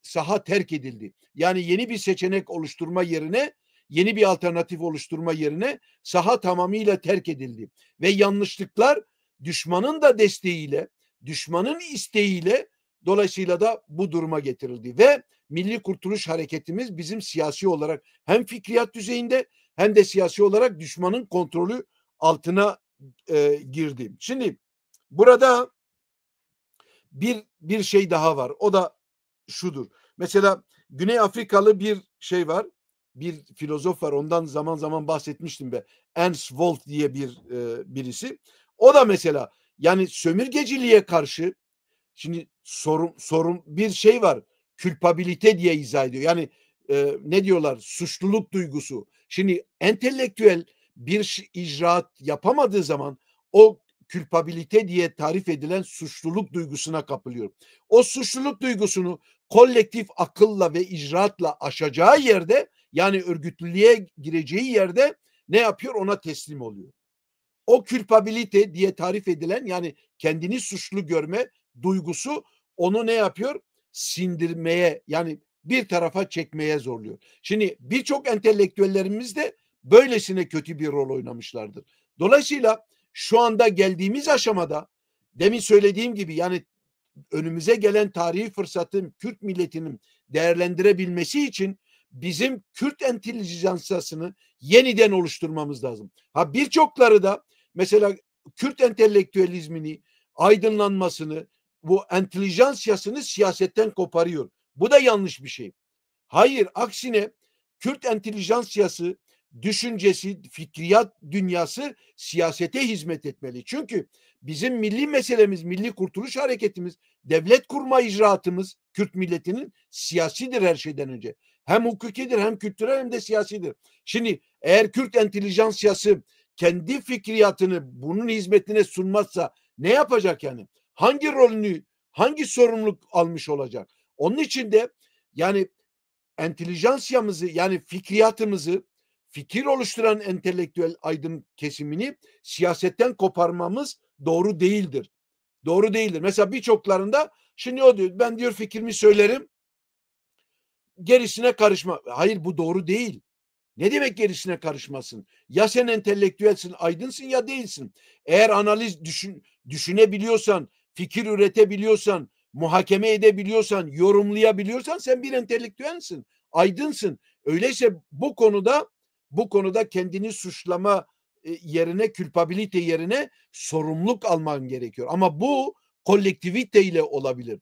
saha terk edildi. Yani yeni bir seçenek oluşturma yerine, yeni bir alternatif oluşturma yerine saha tamamıyla terk edildi. Ve yanlışlıklar düşmanın da desteğiyle, düşmanın isteğiyle dolayısıyla da bu duruma getirildi. Ve Milli Kurtuluş Hareketimiz bizim siyasi olarak hem fikriyat düzeyinde hem de siyasi olarak düşmanın kontrolü altına girdi. Şimdi burada bir şey daha var. O da şudur. Mesela Güney Afrikalı bir şey var. Bir filozof var. Ondan zaman zaman bahsetmiştim be. Ernst Wolff diye birisi. O da mesela yani sömürgeciliğe karşı, şimdi sorun bir şey var. Külpabilite diye izah ediyor. Yani ne diyorlar? Suçluluk duygusu. Şimdi entelektüel bir icraat yapamadığı zaman o külpabilite diye tarif edilen suçluluk duygusuna kapılıyor. O suçluluk duygusunu kolektif akılla ve icraatla aşacağı yerde, yani örgütlülüğe gireceği yerde ne yapıyor? Ona teslim oluyor. O külpabilite diye tarif edilen, yani kendini suçlu görme duygusu onu ne yapıyor? Sindirmeye, yani bir tarafa çekmeye zorluyor. Şimdi birçok entelektüellerimiz de böylesine kötü bir rol oynamışlardır. Dolayısıyla şu anda geldiğimiz aşamada demin söylediğim gibi yani önümüze gelen tarihi fırsatın Kürt milletinin değerlendirebilmesi için bizim Kürt entelijansiyasını yeniden oluşturmamız lazım. Ha birçokları da mesela Kürt entelektüelizmini, aydınlanmasını, bu entelijansiyasını siyasetten koparıyor. Bu da yanlış bir şey. Hayır, aksine Kürt entelijansiyası, düşüncesi, fikriyat dünyası siyasete hizmet etmeli. Çünkü bizim milli meselemiz, milli kurtuluş hareketimiz, devlet kurma icraatımız Kürt milletinin siyasidir her şeyden önce. Hem hukukidir, hem kültürel, hem de siyasidir. Şimdi eğer Kürt entelijansiyası kendi fikriyatını bunun hizmetine sunmazsa ne yapacak yani? Hangi rolünü, hangi sorumluluk almış olacak? Onun için de yani entelijansiyamızı yani fikriyatımızı, fikir oluşturan entelektüel aydın kesimini siyasetten koparmamız doğru değildir. Doğru değildir. Mesela birçoklarında şimdi o diyor ben diyor fikrimi söylerim gerisine karışma. Hayır bu doğru değil. Ne demek gerisine karışmasın? Ya sen entelektüelsin, aydınsın ya değilsin. Eğer analiz düşünebiliyorsan, fikir üretebiliyorsan, muhakeme edebiliyorsan, yorumlayabiliyorsan sen bir entelektüelsin, aydınsın. Öyleyse bu konuda kendini suçlama yerine, külpabilite yerine sorumluluk alman gerekiyor. Ama bu kolektivite ile olabilir.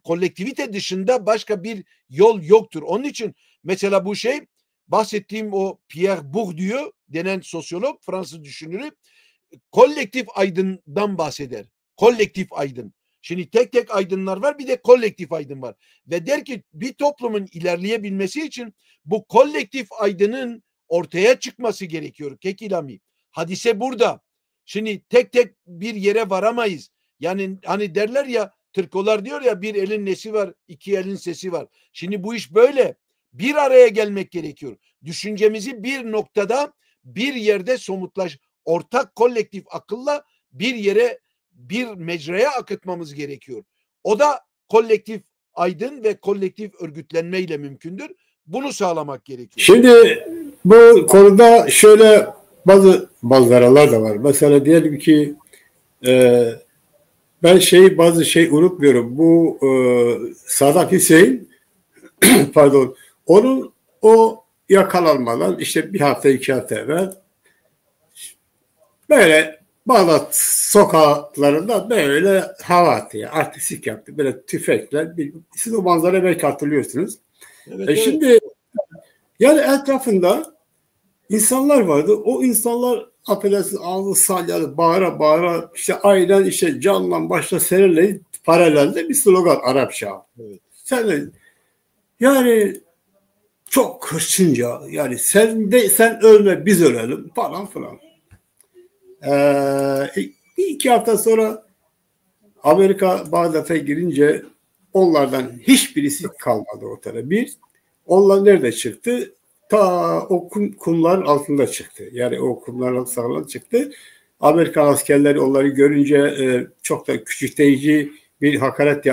Kolektivite dışında başka bir yol yoktur. Onun için mesela bu şey bahsettiğim o Pierre Bourdieu denen sosyolog, Fransız düşünürü kolektif aydından bahseder. Kolektif aydın. Şimdi tek tek aydınlar var, bir de kolektif aydın var. Ve der ki bir toplumun ilerleyebilmesi için bu kolektif aydının ortaya çıkması gerekiyor. Kekilami. Hadise burada. Şimdi tek tek bir yere varamayız. Yani hani derler ya, Türkolar diyor ya, bir elin nesi var, iki elin sesi var. Şimdi bu iş böyle. Bir araya gelmek gerekiyor. Düşüncemizi bir noktada, bir yerde ortak kolektif akılla bir yere, bir mecraya akıtmamız gerekiyor. O da kolektif aydın ve kolektif örgütlenmeyle mümkündür. Bunu sağlamak gerekiyor. Şimdi bu konuda şöyle bazı manzaralar da var. Mesela diyelim ki ben bazı şey unutmuyorum. Bu Sadat Hüseyin pardon, onun o yakalanmadan işte bir hafta iki hafta evvel böyle Bağdat sokaklarında böyle hava attı ya, artistik yaptı. Böyle tüfekler. Siz o manzarayı belki hatırlıyorsunuz. Evet, şimdi yani etrafında insanlar vardı. O insanlar affedersiniz ağzı salyalı, bağıra bağıra işte aynen işte canla başla seninle paralelde bir slogan Arapça. Evet. Yani çok hırsınca yani sen ölme biz ölelim falan filan. Bir iki hafta sonra Amerika Bağdat'a girince onlardan hiçbirisi kalmadı ortada. Onlar nerede çıktı? Ta o kumların altında çıktı. Yani o kumların altında çıktı. Amerikan askerleri onları görünce çok da küçükleyici bir hakaret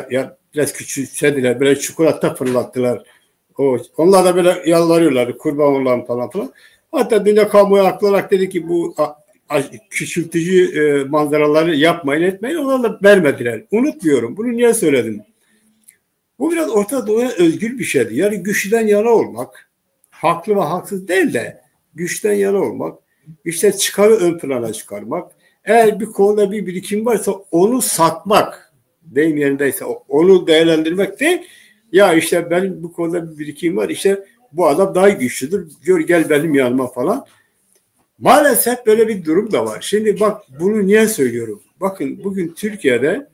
biraz küçülsediler. Böyle çukurata fırlattılar. Onlar da böyle yalvarıyorlar. Kurban olan falan filan. Hatta dünya kamuoyu haklı olarak dedi ki bu küçültücü manzaraları yapmayın etmeyin. Onlar da vermediler. Unutmuyorum. Bunu niye söyledim? Bu biraz Orta Doğu'ya özgür bir şeydi. Yani güçlüden yana olmak, haklı ve haksız değil de güçten yana olmak, işte çıkarı ön plana çıkarmak, eğer bir konuda bir birikim varsa onu satmak, deyim yerindeyse onu değerlendirmek değil, ya işte benim bu konuda bir birikim var, işte bu adam daha güçlüdür, diyor gel benim yanıma falan. Maalesef böyle bir durum da var. Şimdi bak bunu niye söylüyorum? Bakın bugün Türkiye'de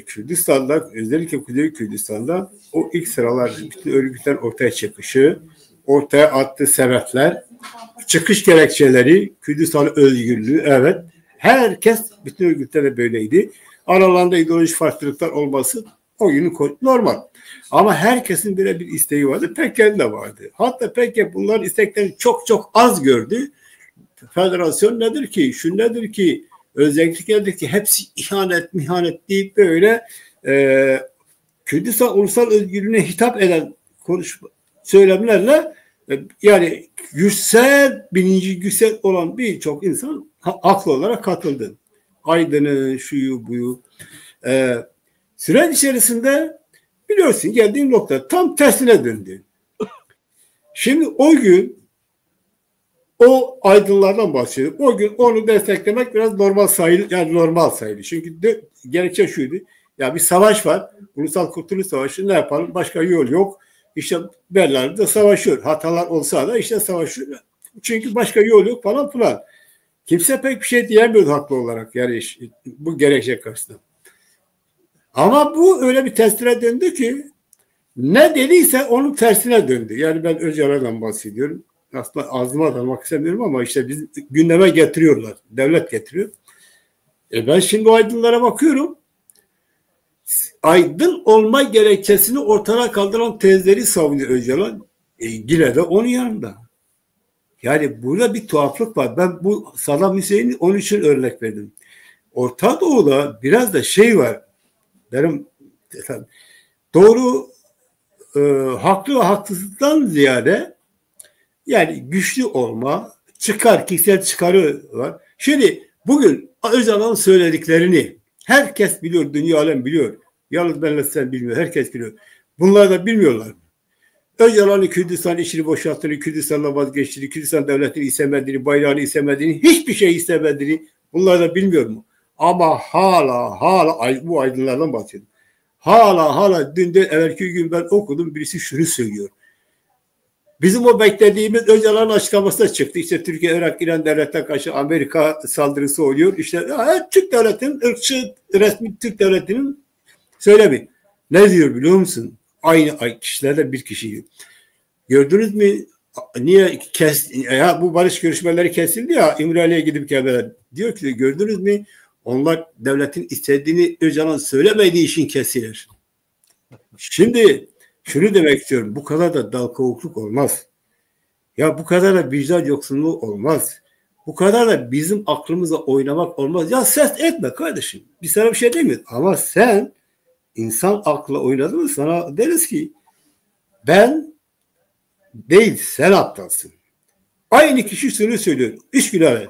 Kürdistan'da, özellikle Kuzey Kürdistan'da o ilk sıralar bütün örgütlerin ortaya çıkışı, ortaya attığı sebepler, çıkış gerekçeleri, Kürdistan özgürlüğü, evet. Herkes, bütün örgütlerde böyleydi. Aralarında ideolojik farklılıklar olması o günün normal. Ama herkesin böyle bir isteği vardı. PKK'nın de vardı. Hatta PKK bunların isteklerini çok çok az gördü. Federasyon nedir ki? Şu nedir ki? Özellikle nedir ki? Hepsi ihanet deyip böyle Kürdistan ulusal özgürlüğüne hitap eden söylemlerle Yani güçsel, bilinci güçsel olan birçok insan haklı olarak katıldı. Aydın'ı, şuyu, buyu. Süreç içerisinde biliyorsun geldiğim nokta tam tersine döndü. Şimdi o gün o aydınlardan bahsediyorum. O gün onu desteklemek biraz normal sayılır. Yani normal sayılır. Çünkü gerekçe şuydu. Ya bir savaş var. Ulusal Kurtuluş Savaşı, ne yapalım? Başka yol yok. İşte Berlin'de savaşıyor. Hatalar olsa da işte savaşıyor. Çünkü başka yol yok falan filan. Kimse pek bir şey diyemiyordu haklı olarak. Yani bu gerekçe karşısında. Ama bu öyle bir tersine döndü ki ne dediyse onun tersine döndü. Yani ben Öcalan'dan bahsediyorum. Aslında ağzıma almak istemiyorum ama işte biz gündeme getiriyorlar. Devlet getiriyor. Ben şimdi o aydınlara bakıyorum. Aydın olma gerekçesini ortadan kaldıran tezleri savunuyor Öcalan. Yine de onun yanında. Yani burada bir tuhaflık var. Ben bu Saddam Hüseyin'i onun için örnek verdim. Orta Doğu'da biraz da şey var. Benim doğru haklı ve haksızlıktan ziyade yani güçlü olma, kişisel çıkarı var. Şimdi bugün Öcalan'ın söylediklerini herkes biliyor, dünya alem biliyor. Yalnız benle sen bilmiyor, herkes biliyor. Bunlar da bilmiyorlar. Öcalan'ın Kürdistan işini boşalttığını, Kürdistan'la vazgeçtiğini, Kürdistan devletini istemediğini, bayrağını istemediğini, hiçbir şey istemediğini bunlar da bilmiyor mu? Ama hala bu aydınlardan bahsediyorum. Hala dün de evvelki gün ben okudum, birisi şunu söylüyor. Bizim o beklediğimiz Öcalan'ın açıklaması çıktı. İşte Türkiye, Irak, İran devletine karşı Amerika saldırısı oluyor. İşte Türk devletinin, ırkçı resmi Türk devletinin söylemi. Ne diyor biliyor musun? Aynı kişilerden bir kişiyi. Gördünüz mü? Niye bu barış görüşmeleri kesildi ya, İmralı'ya gidip gelmeler. Diyor ki gördünüz mü? Onlar devletin istediğini Öcalan söylemediği için kesilir. Şimdi şunu demek istiyorum. Bu kadar da dal kavukluk olmaz. Ya bu kadar da vicdan yoksunluğu olmaz. Bu kadar da bizim aklımıza oynamak olmaz. Ya ses etme kardeşim. Biz sana bir şey demiyoruz. Ama sen insan akla oynadın mı sana deriz ki ben değil sen aptalsın. Aynı kişi şunu söylüyor. 3 gün evvel.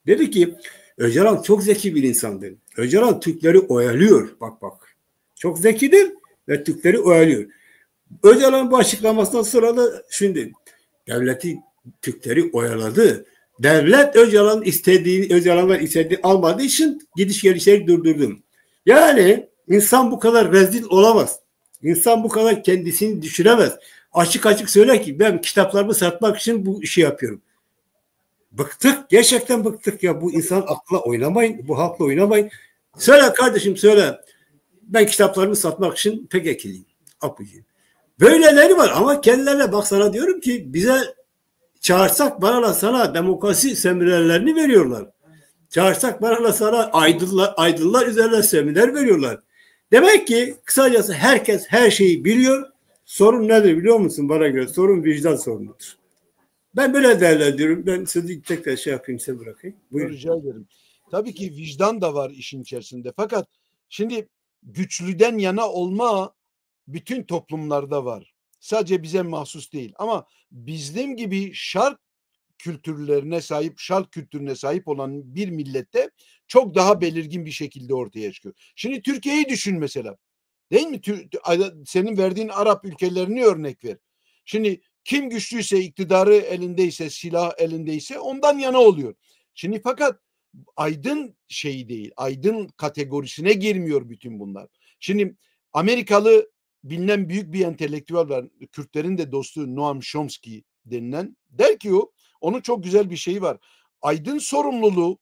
Dedi ki Öcalan çok zeki bir insandır. Öcalan Türkleri oyalıyor. Bak. Çok zekidir ve Türkleri oyalıyor. Öcalan bu açıklamasından sonra da şimdi devleti Türkleri oyaladı. Devlet Öcalan'dan istediğini almadığı için gidiş gelişleri durdurdum. Yani insan bu kadar rezil olamaz. İnsan bu kadar kendisini düşüremez. Açık söyler ki ben kitaplarımı satmak için bu işi yapıyorum. Bıktık. Gerçekten bıktık ya. Bu insan akla oynamayın. Bu halkla oynamayın. Söyle kardeşim söyle. Ben kitaplarımı satmak için pek ekiliyim. Apıcıyım. Böyleleri var ama kendilerine bak sana diyorum ki bize çağırsak bana sana demokrasi seminerlerini veriyorlar. Çağırsak bana sana aydınlar üzerine seminer veriyorlar. Demek ki kısacası herkes her şeyi biliyor. Sorun nedir biliyor musun bana göre? Sorun vicdan sorunudur. Ben böyle değerlendiriyorum. Ben sözü tekrar yapayım size bırakayım. Buyurun. Rica ederim. Tabii ki vicdan da var işin içerisinde. Fakat şimdi güçlüden yana olma bütün toplumlarda var. Sadece bize mahsus değil. Ama bizim gibi şark kültürüne sahip olan bir millette çok daha belirgin bir şekilde ortaya çıkıyor. Şimdi Türkiye'yi düşün mesela. Değil mi? Senin verdiğin Arap ülkelerini örnek ver. Şimdi kim güçlüyse, iktidarı elindeyse, silah elindeyse ondan yana oluyor. Şimdi fakat aydın şeyi değil, aydın kategorisine girmiyor bütün bunlar. Şimdi Amerikalı bilinen büyük bir entelektüel var. Kürtlerin de dostu Noam Chomsky denilen. Der ki onun çok güzel bir şeyi var. Aydın sorumluluğu,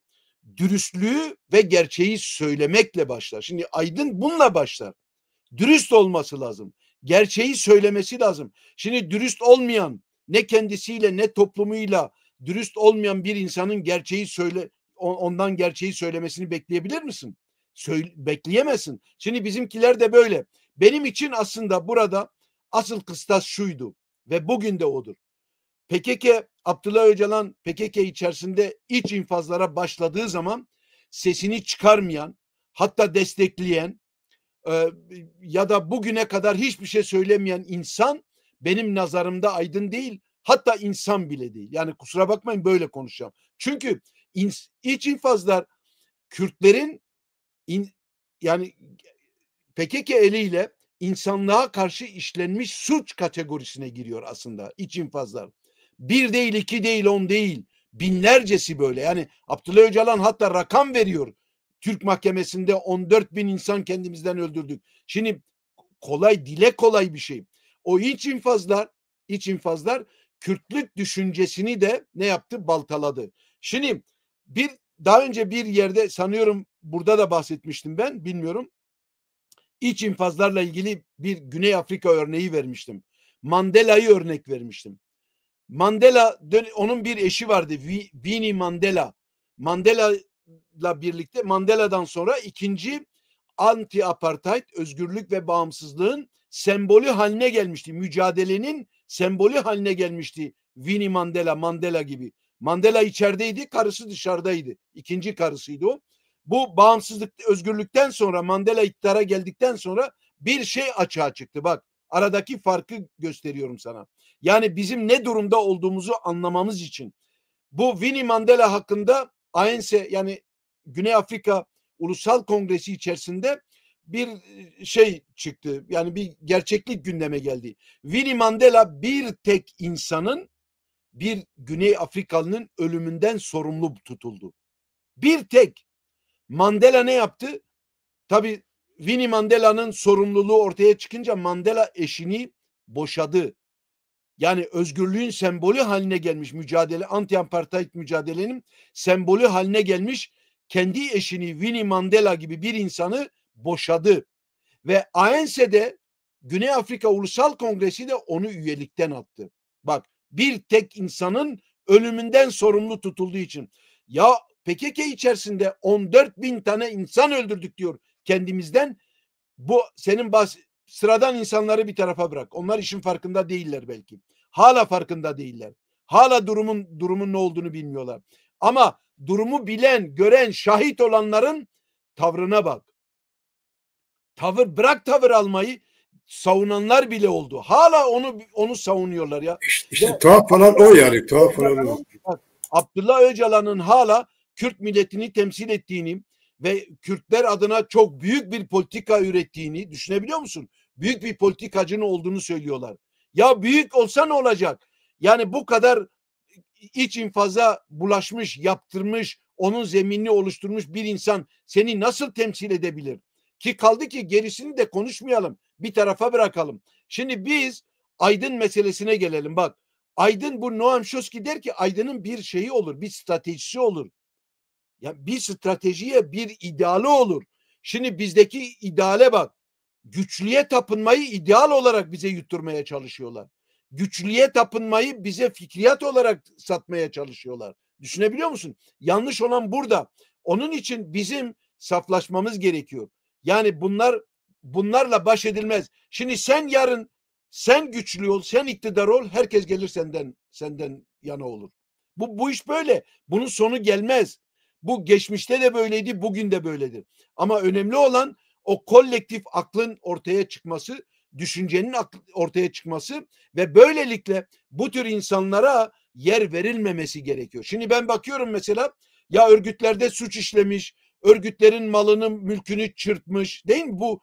dürüstlüğü ve gerçeği söylemekle başlar. Şimdi aydın bununla başlar. Dürüst olması lazım. Gerçeği söylemesi lazım. Şimdi dürüst olmayan, ne kendisiyle ne toplumuyla dürüst olmayan bir insanın ondan gerçeği söylemesini bekleyebilir misin? Bekleyemezsin. Şimdi bizimkiler de böyle. Benim için aslında burada asıl kıstas şuydu ve bugün de odur. Abdullah Öcalan PKK içerisinde iç infazlara başladığı zaman sesini çıkarmayan, hatta destekleyen ya da bugüne kadar hiçbir şey söylemeyen insan benim nazarımda aydın değil, hatta insan bile değil. Yani kusura bakmayın böyle konuşacağım. Çünkü iç infazlar Kürtlerin yani PKK eliyle insanlığa karşı işlenmiş suç kategorisine giriyor aslında iç infazlar. 1 değil, 2 değil, 10 değil. Binlercesi böyle. Yani Abdullah Öcalan hatta rakam veriyor. Türk mahkemesinde 14 bin insan kendimizden öldürdük. Şimdi dile kolay bir şey. O iç infazlar Kürtlük düşüncesini de ne yaptı? Baltaladı. Şimdi daha önce bir yerde sanıyorum burada da bahsetmiştim ben, bilmiyorum. İç infazlarla ilgili bir Güney Afrika örneği vermiştim. Mandela'yı örnek vermiştim. Mandela, onun bir eşi vardı, Winnie Mandela. Mandela'la birlikte, Mandela'dan sonra ikinci anti-apartheid, özgürlük ve bağımsızlığın sembolü haline gelmişti. Mücadelenin sembolü haline gelmişti Winnie Mandela gibi. Mandela içerideydi, karısı dışarıdaydı. İkinci karısıydı o. Bu bağımsızlık, özgürlükten sonra, Mandela iktidara geldikten sonra bir şey açığa çıktı. Bak, aradaki farkı gösteriyorum sana. Yani bizim ne durumda olduğumuzu anlamamız için. Bu Winnie Mandela hakkında ANC, yani Güney Afrika Ulusal Kongresi içerisinde bir şey çıktı. Yani bir gerçeklik gündeme geldi. Winnie Mandela bir tek insanın, bir Güney Afrikalının ölümünden sorumlu tutuldu. Bir tek. Mandela ne yaptı? Tabii Winnie Mandela'nın sorumluluğu ortaya çıkınca Mandela eşini boşadı. Yani özgürlüğün sembolü haline gelmiş mücadele, anti-apartheid mücadelenin sembolü haline gelmiş kendi eşini, Winnie Mandela gibi bir insanı boşadı. Ve ANC'de, Güney Afrika Ulusal Kongresi de onu üyelikten attı. Bak, bir tek insanın ölümünden sorumlu tutulduğu için. Ya PKK içerisinde 14 bin tane insan öldürdük diyor kendimizden. Bu senin sıradan insanları bir tarafa bırak. Onlar işin farkında değiller belki. Hala farkında değiller. Hala durumun ne olduğunu bilmiyorlar. Ama durumu bilen, gören, şahit olanların tavrına bak. Bırak tavır almayı, savunanlar bile oldu. Hala onu savunuyorlar ya. İşte tuhaf falan o yani. Tuhaf falan o. Abdullah Öcalan'ın hala Kürt milletini temsil ettiğini ve Kürtler adına çok büyük bir politika ürettiğini düşünebiliyor musun? Büyük bir politikacının olduğunu söylüyorlar. Ya büyük olsa ne olacak? Yani bu kadar iç infaza bulaşmış, yaptırmış, onun zeminini oluşturmuş bir insan seni nasıl temsil edebilir? Ki kaldı ki gerisini de konuşmayalım. Bir tarafa bırakalım. Şimdi biz Aydın meselesine gelelim. Bak, Aydın, bu Noam Chomsky der ki Aydın'ın bir şeyi olur, bir stratejisi olur. Ya bir stratejiye, bir ideali olur. Şimdi bizdeki ideale bak. Güçlüye tapınmayı ideal olarak bize yutturmaya çalışıyorlar. Güçlüye tapınmayı bize fikriyat olarak satmaya çalışıyorlar. Düşünebiliyor musun? Yanlış olan burada. Onun için bizim saflaşmamız gerekiyor. Yani bunlarla baş edilmez. Şimdi sen güçlü ol, sen iktidar ol, herkes gelir senden yana olur. Bu iş böyle. Bunun sonu gelmez. Bu geçmişte de böyleydi, bugün de böyledir. Ama önemli olan o kolektif aklın ortaya çıkması, düşüncenin ortaya çıkması ve böylelikle bu tür insanlara yer verilmemesi gerekiyor. Şimdi ben bakıyorum mesela, ya örgütlerde suç işlemiş, örgütlerin malını, mülkünü çırpmış, değil mi? Bu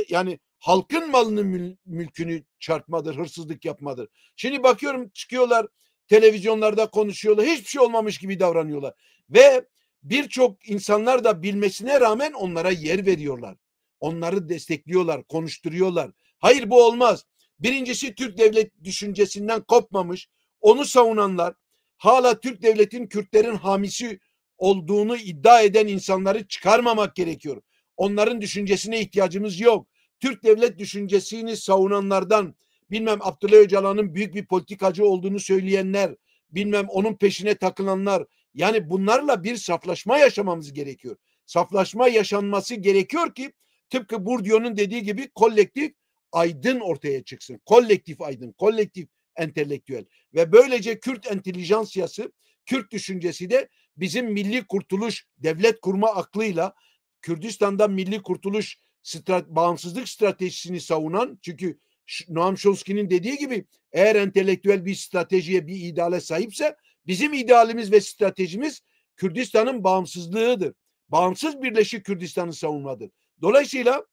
yani halkın malını, mülkünü çarpmadır, hırsızlık yapmadır. Şimdi bakıyorum, çıkıyorlar televizyonlarda konuşuyorlar, hiçbir şey olmamış gibi davranıyorlar ve birçok insanlar da bilmesine rağmen onlara yer veriyorlar. Onları destekliyorlar, konuşturuyorlar. Hayır, bu olmaz. Birincisi, Türk devlet düşüncesinden kopmamış, onu savunanlar, hala Türk devletin Kürtlerin hamisi olduğunu iddia eden insanları çıkarmamak gerekiyor. Onların düşüncesine ihtiyacımız yok. Türk devlet düşüncesini savunanlardan, bilmem Abdullah Öcalan'ın büyük bir politikacı olduğunu söyleyenler, bilmem onun peşine takılanlar, yani bunlarla bir saflaşma yaşamamız gerekiyor. Saflaşma yaşanması gerekiyor ki tıpkı Bourdieu'nun dediği gibi kolektif aydın ortaya çıksın. Kolektif aydın, kolektif entelektüel ve böylece Kürt entelijansiyası, Kürt düşüncesi de bizim milli kurtuluş, devlet kurma aklıyla Kürdistan'da milli kurtuluş, bağımsızlık stratejisini savunan, çünkü Noam Chomsky'nin dediği gibi eğer entelektüel bir stratejiye, bir ideale sahipse bizim idealimiz ve stratejimiz Kürdistan'ın bağımsızlığıdır. Bağımsız Birleşik Kürdistan'ı savunmadır. Dolayısıyla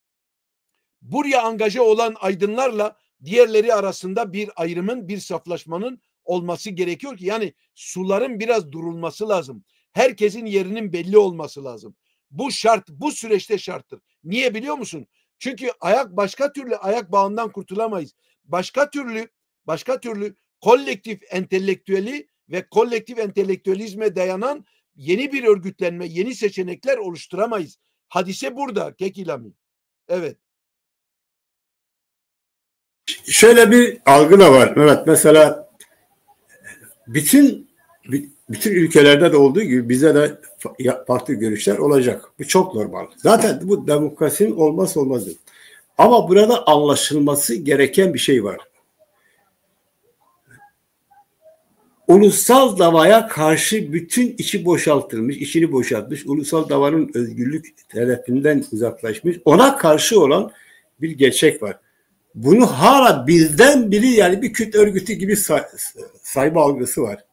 buraya angaje olan aydınlarla diğerleri arasında bir ayrımın, bir saflaşmanın olması gerekiyor ki yani suların biraz durulması lazım. Herkesin yerinin belli olması lazım. Bu şart, bu süreçte şarttır. Niye biliyor musun? Çünkü başka türlü ayak bağından kurtulamayız. Başka türlü kolektif entelektüeli ve kolektif entelektüelizme dayanan yeni bir örgütlenme, yeni seçenekler oluşturamayız. Hadise burada Kekilami. Evet. Şöyle bir algı da var. Evet, mesela bütün ülkelerde de olduğu gibi bize de farklı görüşler olacak. Bu çok normal. Zaten bu demokrasinin olmazsa olmazı. Ama burada anlaşılması gereken bir şey var. Ulusal davaya karşı bütün içini boşaltmış, ulusal davanın özgürlük talebinden uzaklaşmış, ona karşı olan bir gerçek var. Bunu hala bizden biri yani bir Kürt örgütü gibi sayma algısı var.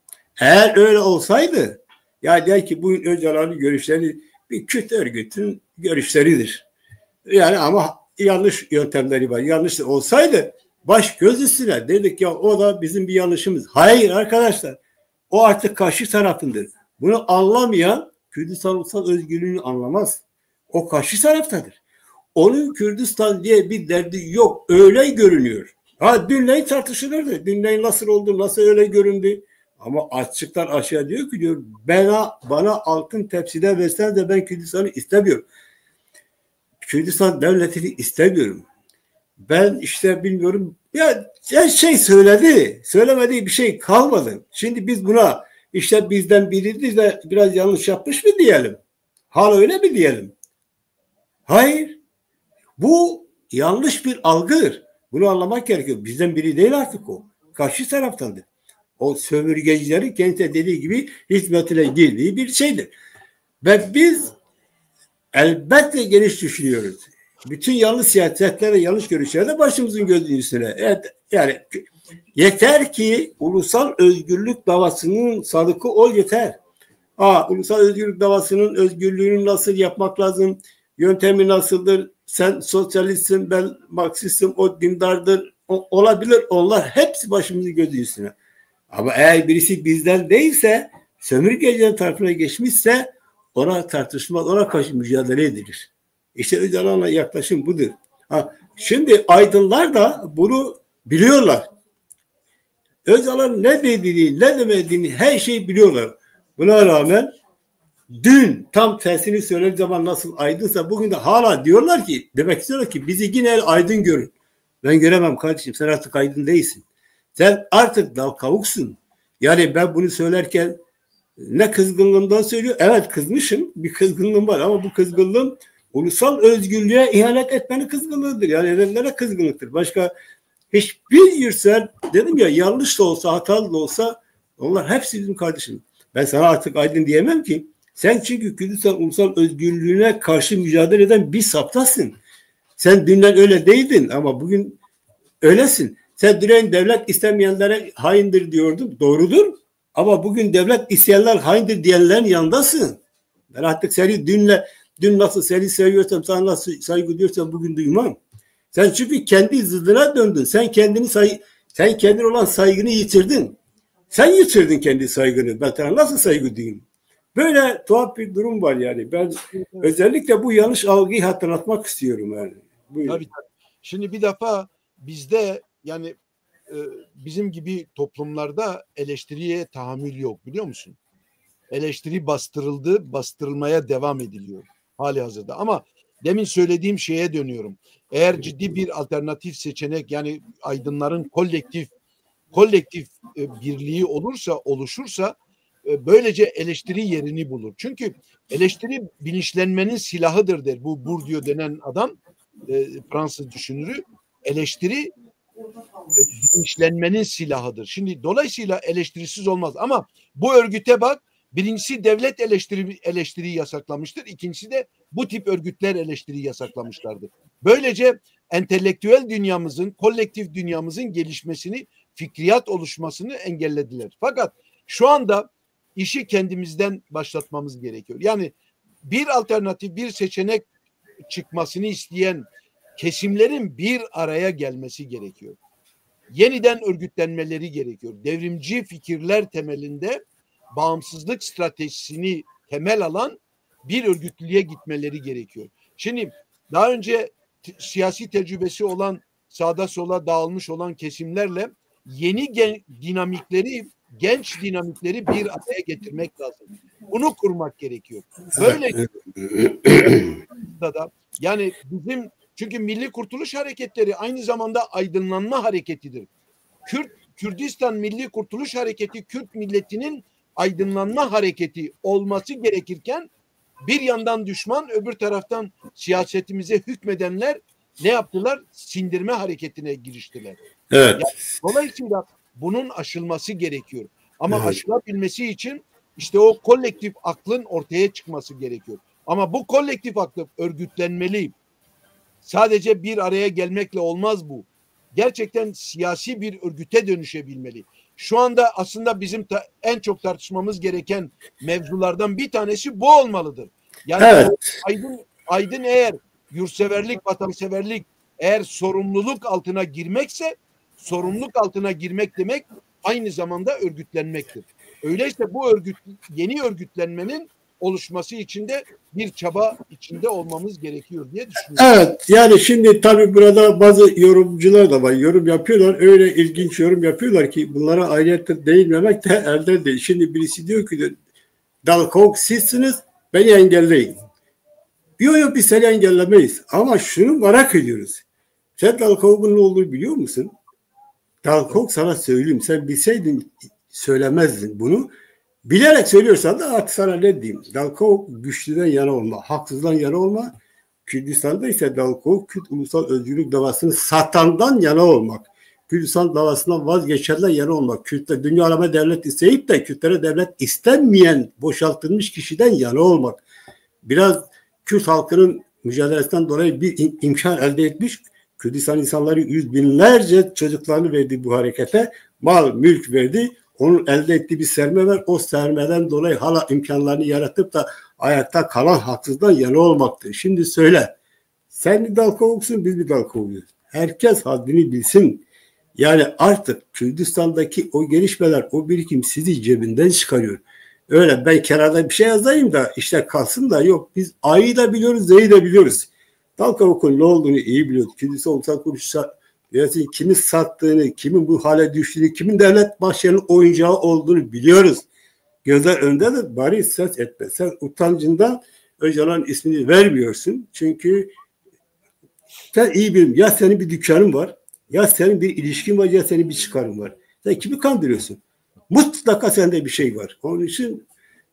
Eğer öyle olsaydı ya der ki bu Öcalan'ın görüşleri bir Kürt örgütün görüşleridir. Yani ama yanlış yöntemleri var. Yanlış olsaydı baş göz üstüne dedik ya o da bizim bir yanlışımız. Hayır arkadaşlar. O artık karşı tarafındır. Bunu anlamayan Kürdistan ulusal özgürlüğünü anlamaz. O karşı taraftadır. Onun Kürdistan diye bir derdi yok. Öyle görünüyor. Ha dünleyin tartışılırdı. Dünleyin nasıl oldu, nasıl öyle göründü. Ama açıktan aşağı diyor ki diyor bana altın tepside versen de ben Kürdistan'ı istemiyorum. Kürdistan devletini istemiyorum. Ben işte bilmiyorum ya her şey söyledi. Söylemediği bir şey kalmadı. Şimdi biz buna işte bizden biri de biraz yanlış yapmış mı diyelim? Hala öyle mi diyelim? Hayır. Bu yanlış bir algıdır. Bunu anlamak gerekiyor. Bizden biri değil artık o. Karşı taraftandır. O sömürgecilerin kendisi dediği gibi hizmetine girdiği bir şeydir. Ve biz elbette geniş düşünüyoruz. Bütün yanlış siyasetlere, yanlış görüşlere başımızın gözünün üstüne. Evet, yani yeter ki ulusal özgürlük davasının sadıkı ol yeter. Ulusal özgürlük davasının özgürlüğünü nasıl yapmak lazım? Yöntemi nasıldır? Sen sosyalistsin, ben Marksistim, o dindardır. Olabilir onlar hepsi başımızın gözünün üstüne. Ama eğer birisi bizden değilse, sömürgecilerin tarafına geçmişse ona tartışmaz, ona karşı mücadele edilir. İşte Öcalan'la yaklaşım budur. Şimdi aydınlar da bunu biliyorlar. Öcalan ne dediğini, ne demediğini her şeyi biliyorlar. Buna rağmen dün tam tersini söylediği zaman nasıl aydınsa bugün de hala diyorlar ki, demek istiyorlar ki bizi yine aydın görün. Ben göremem kardeşim, sen artık aydın değilsin. Sen artık dal kavuksun. Yani ben bunu söylerken ne kızgınlığımdan söylüyor. Evet kızmışım, bir kızgınlığım var ama bu kızgınlığım ulusal özgürlüğe ihanet etmenin kızgınlığıdır. Yani edenlere kızgınlıktır. Başka hiçbir yürüsel dedim ya yanlış da olsa hatalı da olsa onlar hepsi bizim kardeşim. Ben sana artık aydın diyemem ki. Sen çünkü Kürdistan ulusal özgürlüğüne karşı mücadele eden bir saptasın. Sen dünden öyle değildin ama bugün öylesin. Sen dün devlet istemeyenlere haindir diyordun. Doğrudur. Ama bugün devlet isteyenler haindir diyenlerin yanındasın. Ben artık seni dün nasıl seni seviyorsam, sana nasıl saygı duyuyorsam bugün duymam. Sen çünkü kendi zıddına döndün. Sen kendine olan saygını yitirdin. Sen yitirdin kendi saygını. Ben sana nasıl saygı duyayım? Böyle tuhaf bir durum var yani. Ben özellikle bu yanlış algıyı hatırlatmak istiyorum yani. Tabii. Şimdi bir defa bizde yani bizim gibi toplumlarda eleştiriye tahammül yok biliyor musun? Eleştiri bastırıldı, bastırılmaya devam ediliyor hali hazırda. Ama demin söylediğim şeye dönüyorum. Eğer ciddi bir alternatif seçenek yani aydınların kolektif birliği oluşursa böylece eleştiri yerini bulur. Çünkü eleştiri bilinçlenmenin silahıdır der. Bu Bourdieu denen adam Fransız düşünürü. Eleştiri bilinçlenmenin silahıdır. Şimdi dolayısıyla eleştirisiz olmaz. Ama bu örgüte bak, birincisi devlet eleştiriyi yasaklamıştır. İkincisi de bu tip örgütler eleştiriyi yasaklamışlardır. Böylece entelektüel dünyamızın, kolektif dünyamızın gelişmesini, fikriyat oluşmasını engellediler. Fakat şu anda işi kendimizden başlatmamız gerekiyor. Yani bir alternatif, bir seçenek çıkmasını isteyen kesimlerin bir araya gelmesi gerekiyor. Yeniden örgütlenmeleri gerekiyor. Devrimci fikirler temelinde bağımsızlık stratejisini temel alan bir örgütlülüğe gitmeleri gerekiyor. Şimdi daha önce siyasi tecrübesi olan, sağda sola dağılmış olan kesimlerle yeni dinamikleri, genç dinamikleri bir araya getirmek lazım. Bunu kurmak gerekiyor. Böyle da yani bizim, çünkü Milli Kurtuluş Hareketleri aynı zamanda aydınlanma hareketidir. Kürdistan Milli Kurtuluş Hareketi, Kürt milletinin aydınlanma hareketi olması gerekirken bir yandan düşman, öbür taraftan siyasetimize hükmedenler ne yaptılar? Sindirme hareketine giriştiler. Evet. Yani, dolayısıyla bunun aşılması gerekiyor. Ama aşılabilmesi için işte o kolektif aklın ortaya çıkması gerekiyor. Ama bu kolektif akıl örgütlenmeli. Sadece bir araya gelmekle olmaz bu. Gerçekten siyasi bir örgüte dönüşebilmeli. Şu anda aslında bizim en çok tartışmamız gereken mevzulardan bir tanesi bu olmalıdır. Yani Aydın eğer yurtseverlik, vatanseverlik eğer sorumluluk altına girmekse, sorumluluk altına girmek demek aynı zamanda örgütlenmektir. Öyleyse bu yeni örgütlenmenin oluşması için de bir çaba içinde olmamız gerekiyor diye düşünüyorum. Evet, yani şimdi tabii burada bazı yorumcular da var. Yorum yapıyorlar. Öyle ilginç yorum yapıyorlar ki bunlara ayrıca değinmemek de elde değil. Şimdi birisi diyor ki Dal Kavuk sizsiniz, beni engelleyin. Yok biz seni engellemeyiz. Ama şunu merak ediyoruz. Sen Dal Kavuk'un ne olduğunu biliyor musun? Dal Kavuk sana söyleyeyim. Sen bilseydin söylemezdin bunu. Bilerek söylüyorsan da artık sana ne diyeyim? Dal Kavuk güçlüden yana olma, haksızdan yana olma. Kürdistan'da ise Dal Kavuk Kürt ulusal özgürlük davasını satandan yana olmak. Kürdistan davasından vazgeçenler yana olmak. Kürtler dünya aleme devlet isteyip de Kürtlere devlet istenmeyen boşaltılmış kişiden yana olmak. Biraz Kürt halkının mücadelesinden dolayı bir imkan elde etmiş. Kürdistan insanları yüz binlerce çocuklarını verdi bu harekete. Mal, mülk verdi. Onun elde ettiği bir serme var. O sermeden dolayı hala imkanlarını yaratıp da ayakta kalan haksızdan yana olmaktır. Şimdi söyle. Sen bir Dal Kavuk'sun, biz bir Dal Kavuk'uz. Herkes haddini bilsin. Yani artık Kürdistan'daki o gelişmeler, o birikim sizi cebinden çıkarıyor. Öyle ben kenarda bir şey yazayım da işte kalsın da yok. Biz A'yı da biliyoruz, Z'yi de biliyoruz. Dal Kavuk'un ne olduğunu iyi biliyoruz. Kürdistan Ulusal Kuruluşu kimin sattığını, kimin bu hale düştüğünü, kimin devlet başkanının oyuncağı olduğunu biliyoruz. Gözler önünde de bari ses etme. Sen utancından Öcalan'ın ismini vermiyorsun. Çünkü sen iyi bilmiyorsun. Ya senin bir dükkanın var, ya senin bir ilişkin var, ya senin bir çıkarın var. Sen kimi kandırıyorsun? Mutlaka sende bir şey var. Onun için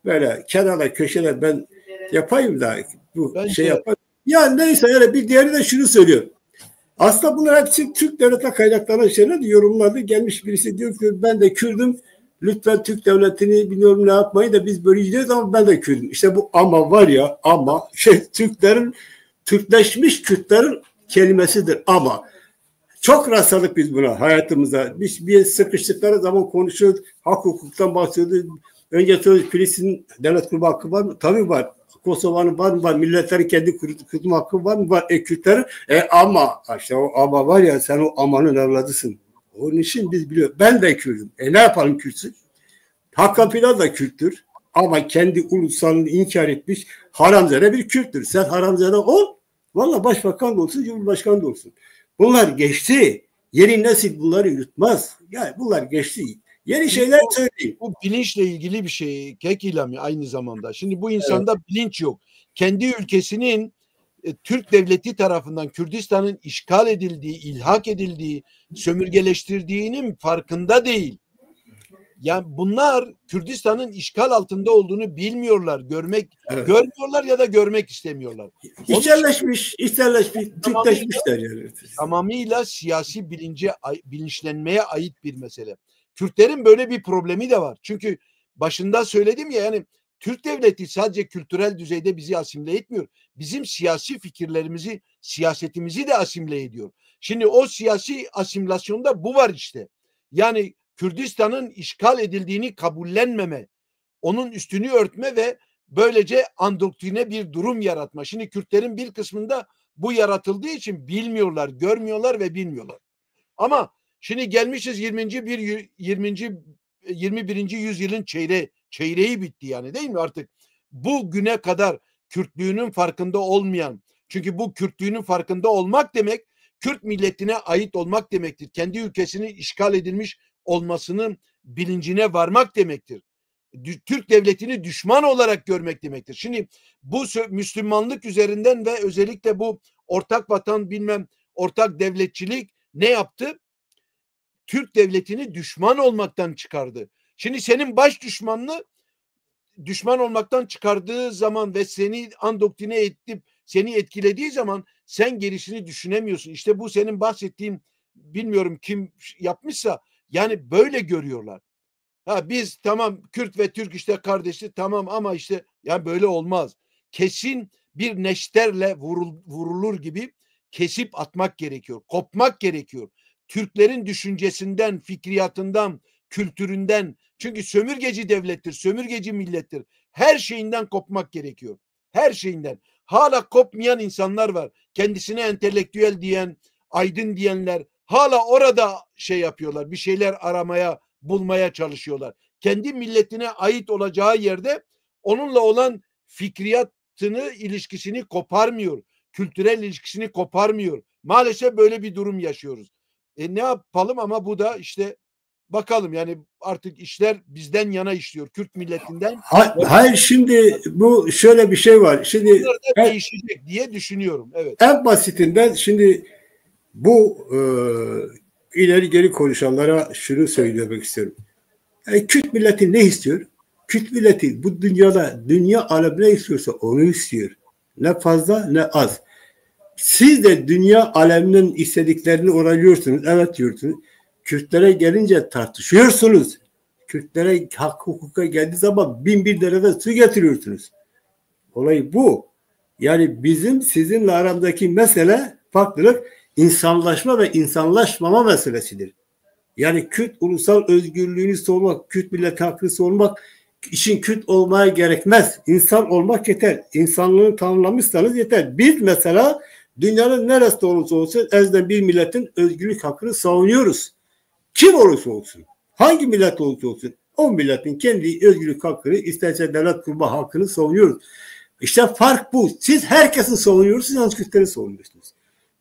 böyle kenarda köşeler ben yapayım da bu şey yapayım. Ya neyse yani bir diğeri de şunu söylüyor. Aslında bunlar hepsi Türk devletine kaynaklanan şeyler yorumlarda gelmiş birisi diyor ki ben de Kürdüm. Lütfen Türk devletini bilmiyorum ne yapmayı da biz böyle gidiyoruz ama ben de Kürdüm. İşte bu ama var ya ama Türklerin Türkleşmiş Kürtlerin kelimesidir ama. Çok rastladık biz buna hayatımızda. Biz bir sıkıştıkları zaman konuşuyoruz. Hak hukuktan bahsediyoruz. Önce Filistin devlet kurma hakkı var mı? Tabii var. Kosova'nın var mı? Var. Milletlerin kendi kurma hakkı var mı? Var. Kürtlerin. Ama işte o ama var ya sen o amanın evladısın. Onun için biz biliyoruz. Ben de Kürt'üm. Ne yapalım Kürt'sün? Hakan Fidan da Kürt'tür. Ama kendi ulusalını inkar etmiş haramzade bir Kürt'tür. Sen haramzade ol. Valla başbakan da olsun, cumhurbaşkanı da olsun. Bunlar geçti. Yeni nesil bunları yutmaz. Yani bunlar geçti. Yeni şeyler söyleyeyim. Bu bilinçle ilgili bir şey. Kekilami aynı zamanda. Şimdi bu insanda bilinç yok. Kendi ülkesinin Türk devleti tarafından Kürdistan'ın işgal edildiği, ilhak edildiği, sömürgeleştirdiğinin farkında değil. Yani bunlar Kürdistan'ın işgal altında olduğunu bilmiyorlar, görmüyorlar ya da görmek istemiyorlar. İçselleşmiş, Türkleşmişler yani. Tamamıyla siyasi bilinçlenmeye ait bir mesele. Kürtlerin böyle bir problemi de var. Çünkü başında söyledim ya yani Türk devleti sadece kültürel düzeyde bizi asimile etmiyor. Bizim siyasi fikirlerimizi, siyasetimizi de asimile ediyor. Şimdi o siyasi asimilasyonda bu var işte. Yani Kürdistan'ın işgal edildiğini kabullenmeme, onun üstünü örtme ve böylece andoktrine bir durum yaratma. Şimdi Kürtlerin bir kısmında bu yaratıldığı için bilmiyorlar, görmüyorlar ve bilmiyorlar. Ama şimdi gelmişiz 21. yüzyılın çeyreği bitti yani, değil mi artık? Bugüne kadar Kürtlüğünün farkında olmayan, çünkü bu Kürtlüğünün farkında olmak demek Kürt milletine ait olmak demektir. Kendi ülkesinin işgal edilmiş olmasının bilincine varmak demektir. Türk devletini düşman olarak görmek demektir. Şimdi bu Müslümanlık üzerinden ve özellikle bu ortak vatan bilmem ortak devletçilik ne yaptı? Türk devletini düşman olmaktan çıkardı. Şimdi senin baş düşmanını düşman olmaktan çıkardığı zaman ve seni andoktrine edip seni etkilediği zaman sen gerisini düşünemiyorsun. İşte bu senin bahsettiğin, bilmiyorum kim yapmışsa, yani böyle görüyorlar. Ha biz tamam Kürt ve Türk işte kardeşi tamam ama işte yani böyle olmaz. Kesin bir neşterle vurulur gibi kesip atmak gerekiyor. Kopmak gerekiyor. Türklerin düşüncesinden, fikriyatından, kültüründen. Çünkü sömürgeci devlettir, sömürgeci millettir. Her şeyinden kopmak gerekiyor. Her şeyinden. Hala kopmayan insanlar var. Kendisine entelektüel diyen, aydın diyenler hala orada şey yapıyorlar. Bir şeyler aramaya, bulmaya çalışıyorlar. Kendi milletine ait olacağı yerde onunla olan fikriyatını, ilişkisini koparmıyor. Kültürel ilişkisini koparmıyor. Maalesef böyle bir durum yaşıyoruz. Ne yapalım ama bu da işte bakalım yani artık işler bizden yana işliyor. Kürt milletinden. Hayır şimdi bu şöyle bir şey var. Şimdi değişecek diye düşünüyorum. Evet. En basitinden şimdi bu ileri geri konuşanlara şunu söylemek istiyorum. Kürt milleti ne istiyor? Kürt milleti bu dünyada dünya alemi ne istiyorsa onu istiyor. Ne fazla ne az. Siz de dünya aleminin istediklerini onaylıyorsunuz. Evet diyorsunuz. Kürtlere gelince tartışıyorsunuz. Kürtlere hak hukuka geldiği zaman bin bir derede su getiriyorsunuz. Olay bu. Yani bizim sizinle aramdaki mesele farklılık insanlaşma ve insanlaşmama meselesidir. Yani Kürt ulusal özgürlüğünü savunmak, Kürt millet hakkını savunmak için Kürt olmaya gerekmez. İnsan olmak yeter. İnsanlığını tanımlamışsanız yeter. Biz mesela dünyanın neresinde olursa olsun ezden bir milletin özgürlük hakkını savunuyoruz. Kim olursa olsun, hangi millet olursa olsun o milletin kendi özgürlük hakkını, isterse devlet kurma hakkını savunuyoruz. İşte fark bu. Siz herkesin savunuyorsunuz, yalnız Kürtleri savunuyorsunuz.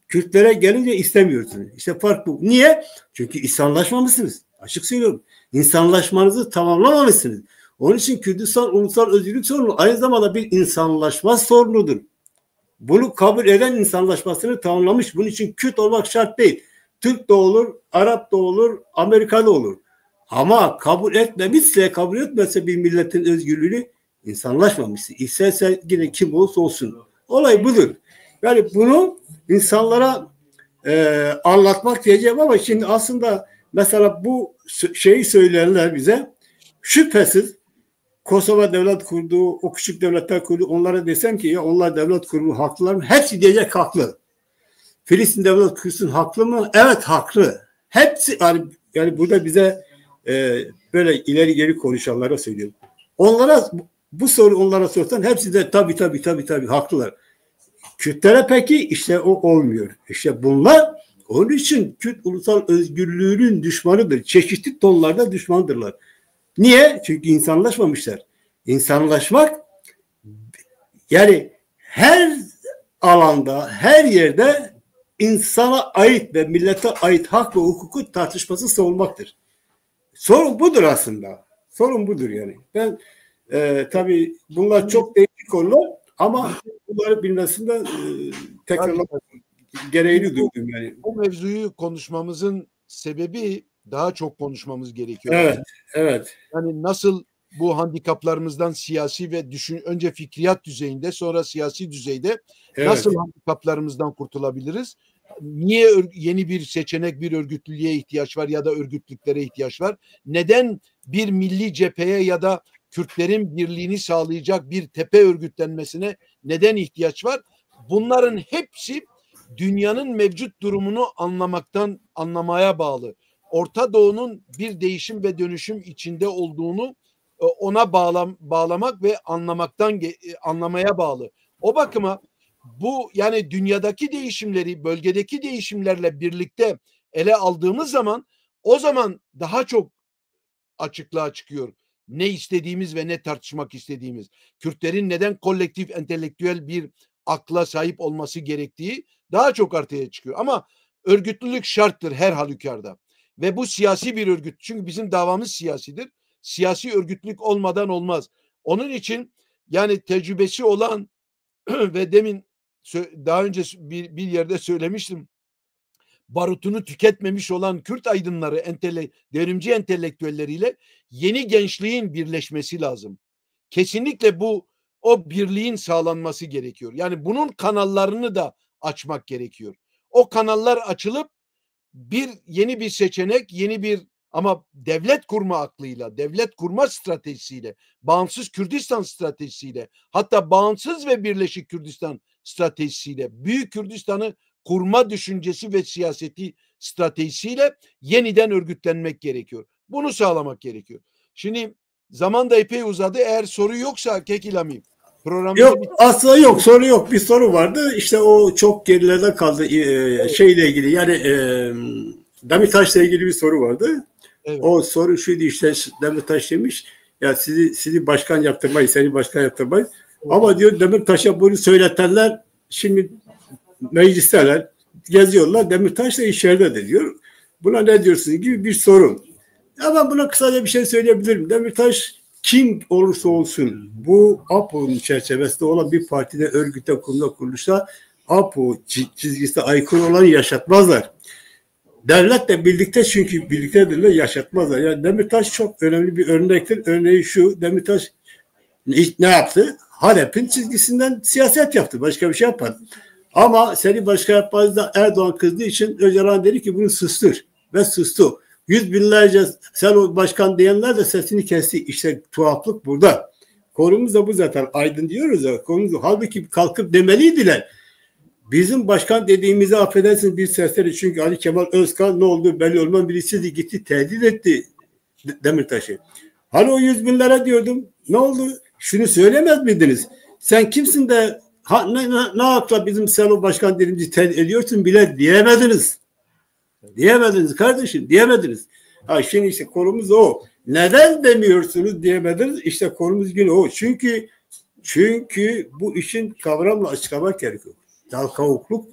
Kürtlere gelince istemiyorsunuz. İşte fark bu. Niye? Çünkü insanlaşmamışsınız. Açık söylüyorum. İnsanlaşmanızı tamamlamamışsınız. Onun için Kürdistan ulusal özgürlük sorunu aynı zamanda bir insanlaşma sorunudur. Bunu kabul eden insanlaşmasını tamamlamış. Bunun için Kürt olmak şart değil. Türk de olur, Arap da olur, Amerika da olur. Ama kabul etmemişse, kabul etmezse bir milletin özgürlüğünü insanlaşmamışsın. İsterse yine kim olursa olsun. Olay budur. Yani bunu insanlara anlatmak diyeceğim ama şimdi aslında mesela bu şeyi söyleyenler bize şüphesiz Kosova devlet kurdu, o küçük devletler kurdu. Onlara desem ki ya onlar devlet kurdu haklılar mı? Hepsi diyecek haklı. Filistin devlet kursun haklı mı? Evet haklı. Hepsi yani burada bize böyle ileri geri konuşanlara söylüyorum. Onlara bu soru onlara sorsan hepsi de tabii haklılar. Kürtlere peki işte o olmuyor. İşte bunlar onun için Kürt ulusal özgürlüğünün düşmanıdır. Çeşitli tonlarda düşmandırlar. Niye? Çünkü insanlaşmamışlar. İnsanlaşmak yani her alanda, her yerde insana ait ve millete ait hak ve hukuku tartışması savunmaktır. Sorun budur aslında. Sorun budur yani. Ben tabii bunlar çok değişik konular ama bunları bilmesinden tekrar gereğini duydum yani. Bu mevzuyu konuşmamızın sebebi daha çok konuşmamız gerekiyor. Evet. Yani nasıl bu handikaplarımızdan siyasi ve önce fikriyat düzeyinde sonra siyasi düzeyde nasıl handikaplarımızdan kurtulabiliriz? Niye yeni bir seçenek, bir örgütlülüğe ihtiyaç var ya da örgütlüklere ihtiyaç var? Neden bir milli cepheye ya da Kürtlerin birliğini sağlayacak bir tepe örgütlenmesine neden ihtiyaç var? Bunların hepsi dünyanın mevcut durumunu anlamaya bağlı. Orta Doğu'nun bir değişim ve dönüşüm içinde olduğunu ona bağlamak ve anlamaya bağlı. O bakıma bu, yani dünyadaki değişimleri bölgedeki değişimlerle birlikte ele aldığımız zaman, o zaman daha çok açıklığa çıkıyor ne istediğimiz ve ne tartışmak istediğimiz. Kürtlerin neden kolektif entelektüel bir akla sahip olması gerektiği daha çok ortaya çıkıyor. Ama örgütlülük şarttır her halükarda. Ve bu siyasi bir örgüt. Çünkü bizim davamız siyasidir. Siyasi örgütlülük olmadan olmaz. Onun için yani tecrübesi olan ve demin daha önce bir yerde söylemiştim, barutunu tüketmemiş olan Kürt aydınları, devrimci entelektüelleriyle yeni gençliğin birleşmesi lazım. Kesinlikle o birliğin sağlanması gerekiyor. Yani bunun kanallarını da açmak gerekiyor. O kanallar açılıp yeni bir seçenek, ama devlet kurma aklıyla, devlet kurma stratejisiyle, bağımsız Kürdistan stratejisiyle, hatta bağımsız ve birleşik Kürdistan stratejisiyle, Büyük Kürdistan'ı kurma düşüncesi ve siyaseti stratejisiyle yeniden örgütlenmek gerekiyor. Bunu sağlamak gerekiyor. Şimdi zaman da epey uzadı. Eğer soru yoksa Kekilami. Yok, aslında yok, soru yok. Bir soru vardı. İşte o çok gerilerde kaldı. Şeyle ilgili, yani Demirtaş'la ilgili bir soru vardı. Evet. O soru şuydu, işte Demirtaş demiş ya, sizi başkan yaptırmayız, seni başkan yaptırmayız. Evet. Ama diyor Demirtaş'a bunu söyletenler şimdi meclisteler, geziyorlar. Demirtaş da içeridedir diyor. Buna ne diyorsunuz gibi bir sorun. Ya ben buna kısaca bir şey söyleyebilirim. Demirtaş kim olursa olsun bu APO'nun çerçevesinde olan bir partide, örgütte, kurumda, kuruluşta APO çizgisine aykırı olanı yaşatmazlar. Devletle birlikte, çünkü birliktedirler, yaşatmazlar. Yani Demirtaş çok önemli bir örnektir. Örneği şu: Demirtaş ne yaptı? Halep'in çizgisinden siyaset yaptı. Başka bir şey yapmadı. Ama seni başka yapmazda Erdoğan kızdığı için Öcalan dedi ki bunu sustur. Ve sustu. Yüz binlerce sen o başkan diyenler de sesini kesti. İşte tuhaflık burada. Konumuz da bu zaten. Aydın diyoruz ya. Konumuz, halbuki kalkıp demeliydiler. Bizim başkan dediğimizi affedersiniz bir serseri. Çünkü Ali Kemal Özkan ne oldu belli olmaz birisi gitti tehdit etti Demirtaş'ı. Hani o yüz binlere diyordum. Ne oldu? Şunu söylemez miydiniz? Sen kimsin de ne hakla bizim sen o başkan dediğimizi tehdit ediyorsun bile diyemediniz. Diyemediniz kardeşim, diyemediniz. Ha, şimdi işte konumuz o. Neden demiyorsunuz diyemediniz? İşte konumuz yine o. Çünkü bu işin kavramla açıklamak gerekiyor. Dal kavukluk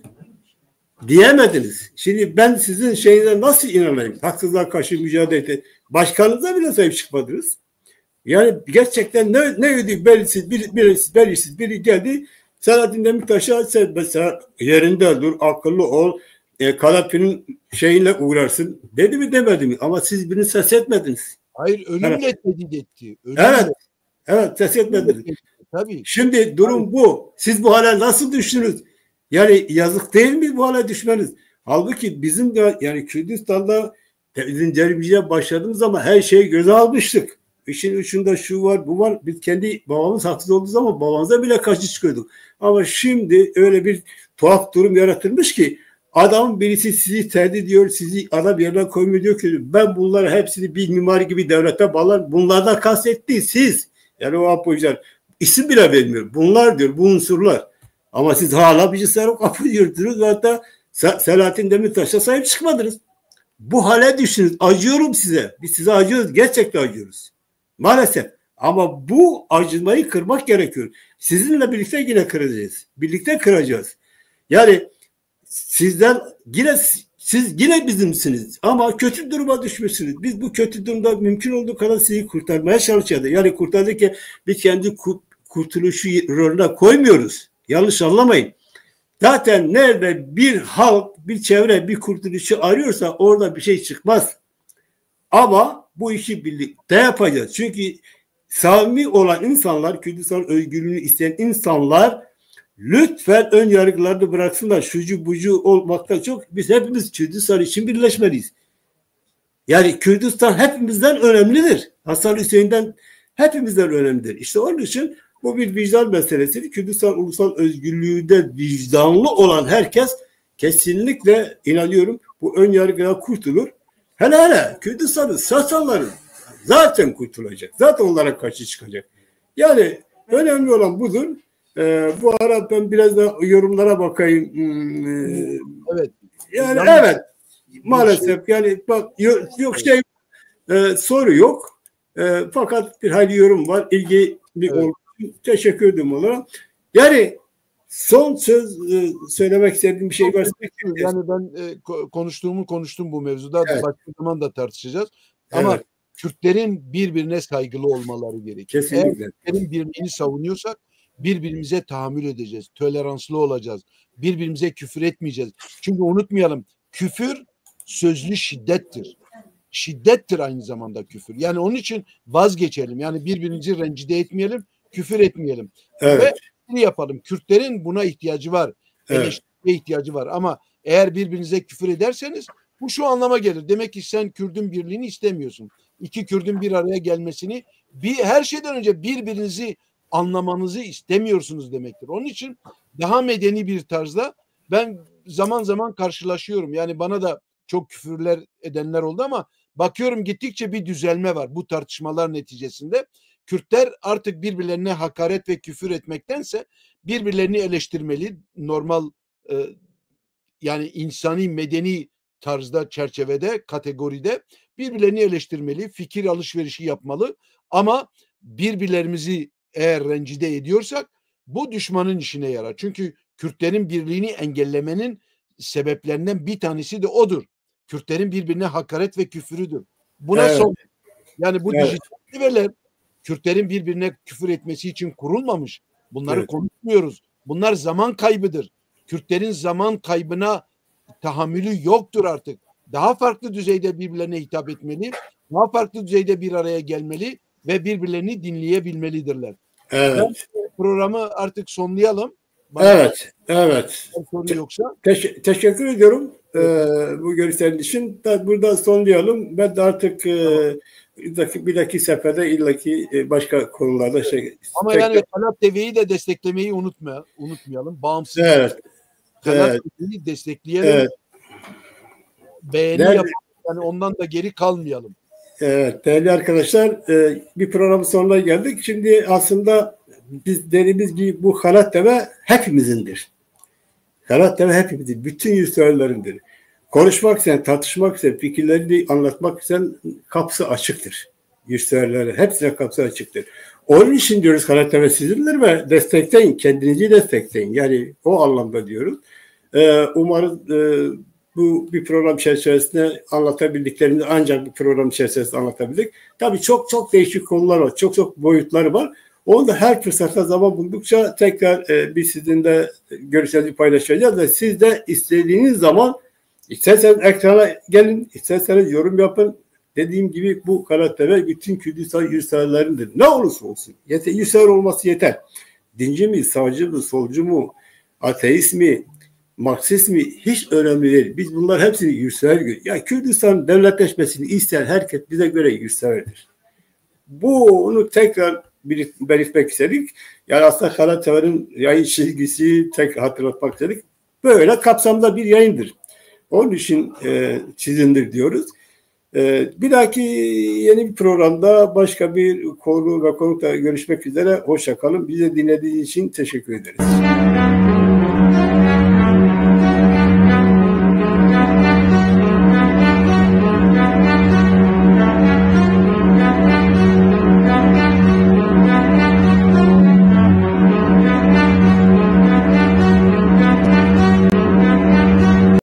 diyemediniz. Şimdi ben sizin şeyine nasıl inanayım? Haksızlığa karşı mücadele edin. Başkanınıza bile sahip çıkmadınız. Yani gerçekten ne ödeyim belirsiz biri geldi. Selahattin Demirtaş'a sen mesela yerinde dur, akıllı ol, Kadafi'nin şeyinle uğrarsın. Dedi mi demedi mi? Ama siz birini ses etmediniz. Hayır, ölümle tehdit etti. Evet, ses etmediniz. Tabii. Şimdi durum bu. Siz bu hale nasıl düştünüz? Yani yazık değil mi bu hale düşmeniz? Halbuki bizim de yani Kürdistan'da devrimciye başladığımız zaman her şeyi göze almıştık. İşin ucunda şu var, bu var. Biz kendi babamız haksız olduğu zaman babamıza bile karşı çıkıyorduk. Ama şimdi öyle bir tuhaf durum yaratılmış ki adam birisi sizi tehdit ediyor, sizi adam yerine koymuyor, diyor ki ben bunları hepsini bir mimari gibi devlete bağlar. Bunlardan kastetti siz. Yani o apoycular isim bile vermiyor. Bunlar diyor, bu unsurlar. Ama siz hala bilgisayarı kapatıyorsunuz ve hatta Selahattin Demirtaş'a sahip çıkmadınız. Bu hale düştünüz. Acıyorum size. Biz size acıyoruz. Gerçekten acıyoruz. Maalesef. Ama bu acımayı kırmak gerekiyor. Sizinle birlikte yine kıracağız. Birlikte kıracağız. Yani siz yine bizimsiniz ama kötü duruma düşmüşsünüz. Biz bu kötü durumda mümkün olduğu kadar sizi kurtarmaya çalışacağız. Yani kurtarırken biz kendi kurtuluşu rolüne koymuyoruz. Yanlış anlamayın. Zaten nerede bir halk, bir çevre bir kurtuluşu arıyorsa orada bir şey çıkmaz. Ama bu işi birlikte yapacağız. Çünkü samimi olan insanlar, Kürdistan özgürlüğünü isteyen insanlar lütfen ön yargılarını bıraksınlar. Şucu bucu olmakta çok. Biz hepimiz Kürdistan için birleşmeliyiz. Yani Kürdistan hepimizden önemlidir. Hasan Hüseyin'den hepimizden önemlidir. İşte onun için bu bir vicdan meselesidir. Kürdistan ulusal özgürlüğünde vicdanlı olan herkes kesinlikle inanıyorum bu ön yargıdan kurtulur. Hele Kürdistan'ı satanların zaten kurtulacak. Zaten onlara karşı çıkacak. Yani önemli olan budur. Bu ara ben biraz da yorumlara bakayım. Evet. Yani evet. Maalesef yani bak yok soru yok. Fakat bir hayli yorum var. İlgili olduğu için teşekkür ederim olarak. Yani son söz söylemek istediğim bir şey varsa. Yani ben konuştum bu mevzuda. Evet. Başka zaman da tartışacağız. Ama evet, Kürtlerin birbirine saygılı olmaları gerekiyor. Kesinlikle. Eğer Kürtlerin birbirini savunuyorsak birbirimize tahammül edeceğiz. Toleranslı olacağız. Birbirimize küfür etmeyeceğiz. Çünkü unutmayalım, küfür sözlü şiddettir. Şiddettir aynı zamanda küfür. Yani onun için vazgeçelim. Yani birbirimizi rencide etmeyelim, küfür etmeyelim. Evet. Ve bunu yapalım. Kürtlerin buna ihtiyacı var. Eleştiriye ihtiyacı var. Ama eğer birbirinize küfür ederseniz bu şu anlama gelir. Demek ki sen Kürdün birliğini istemiyorsun. İki Kürdün bir araya gelmesini, her şeyden önce birbirinizi anlamanızı istemiyorsunuz demektir. Onun için daha medeni bir tarzda ben zaman zaman karşılaşıyorum. Yani bana da çok küfürler edenler oldu ama bakıyorum gittikçe bir düzelme var bu tartışmalar neticesinde. Kürtler artık birbirlerine hakaret ve küfür etmektense birbirlerini eleştirmeli. Normal yani insani, medeni tarzda, çerçevede, kategoride birbirlerini eleştirmeli, fikir alışverişi yapmalı. Ama birbirlerimizi eğer rencide ediyorsak bu düşmanın işine yarar. Çünkü Kürtlerin birliğini engellemenin sebeplerinden bir tanesi de odur. Kürtlerin birbirine hakaret ve küfürüdür. Buna son. Yani bu dijital siteler Kürtlerin birbirine küfür etmesi için kurulmamış. Bunları konuşmuyoruz. Bunlar zaman kaybıdır. Kürtlerin zaman kaybına tahammülü yoktur artık. Daha farklı düzeyde birbirlerine hitap etmeli. Daha farklı düzeyde bir araya gelmeli ve birbirlerini dinleyebilmelidirler. Evet. Ben programı artık sonlayalım. Evet. Soru yoksa. Teşekkür ediyorum bu görüşlerin için. Burada sonlayalım. Ben de artık bir dahaki seferde illaki başka konularda Ama yani Kanal TV'yi de desteklemeyi unutmayalım. Bağımsız Kanal TV'yi destekleyelim. Evet. Beğeni yapalım. Yani ondan da geri kalmayalım. Evet değerli arkadaşlar, bir programın sonuna geldik. Şimdi aslında biz dediğimiz gibi bu Kanal TV hepimizindir. Kanal TV hepimizin, bütün yurttaşlarındır. Konuşmak için, tartışmak için, fikirlerini anlatmak için kapısı açıktır. Yurttaşlara hepsine kapısı açıktır. Onun için diyoruz Kanal TV sizindir ve destekleyin, kendinizi destekleyin. Yani o anlamda diyoruz. Umarız bu bir program çerçevesinde anlatabildiklerini ancak bir program çerçevesinde anlatabildik. Tabii çok değişik konular var, çok boyutları var. Onu da her fırsatta zaman buldukça tekrar biz sizinle görüşlerinizi paylaşacağız ve siz de istediğiniz zaman isterseniz ekrana gelin, isterseniz yorum yapın. Dediğim gibi bu Kanal TV bütün Kürdistan yurttaşlarındır. Ne olursa olsun. Yurttaşlar olması yeter. Dinci mi, sağcı mı, solcu mu, ateist mi, Marksist mi hiç önemli değil. Biz bunlar hepsini yurttaşlar görüyoruz. Ya Kürdistan devletleşmesini isteyen herkes bize göre yurttaşlardır. Bunu tekrar belirtmek istedik. Yani aslında Kanal TV'nin yayın çizgisi tekrar hatırlatmak istedik. Böyle kapsamda bir yayındır. Onun için sizindir diyoruz. Bir dahaki yeni bir programda başka bir konu ve konukla görüşmek üzere. Hoşça kalın. Bizi dinlediğiniz için teşekkür ederiz.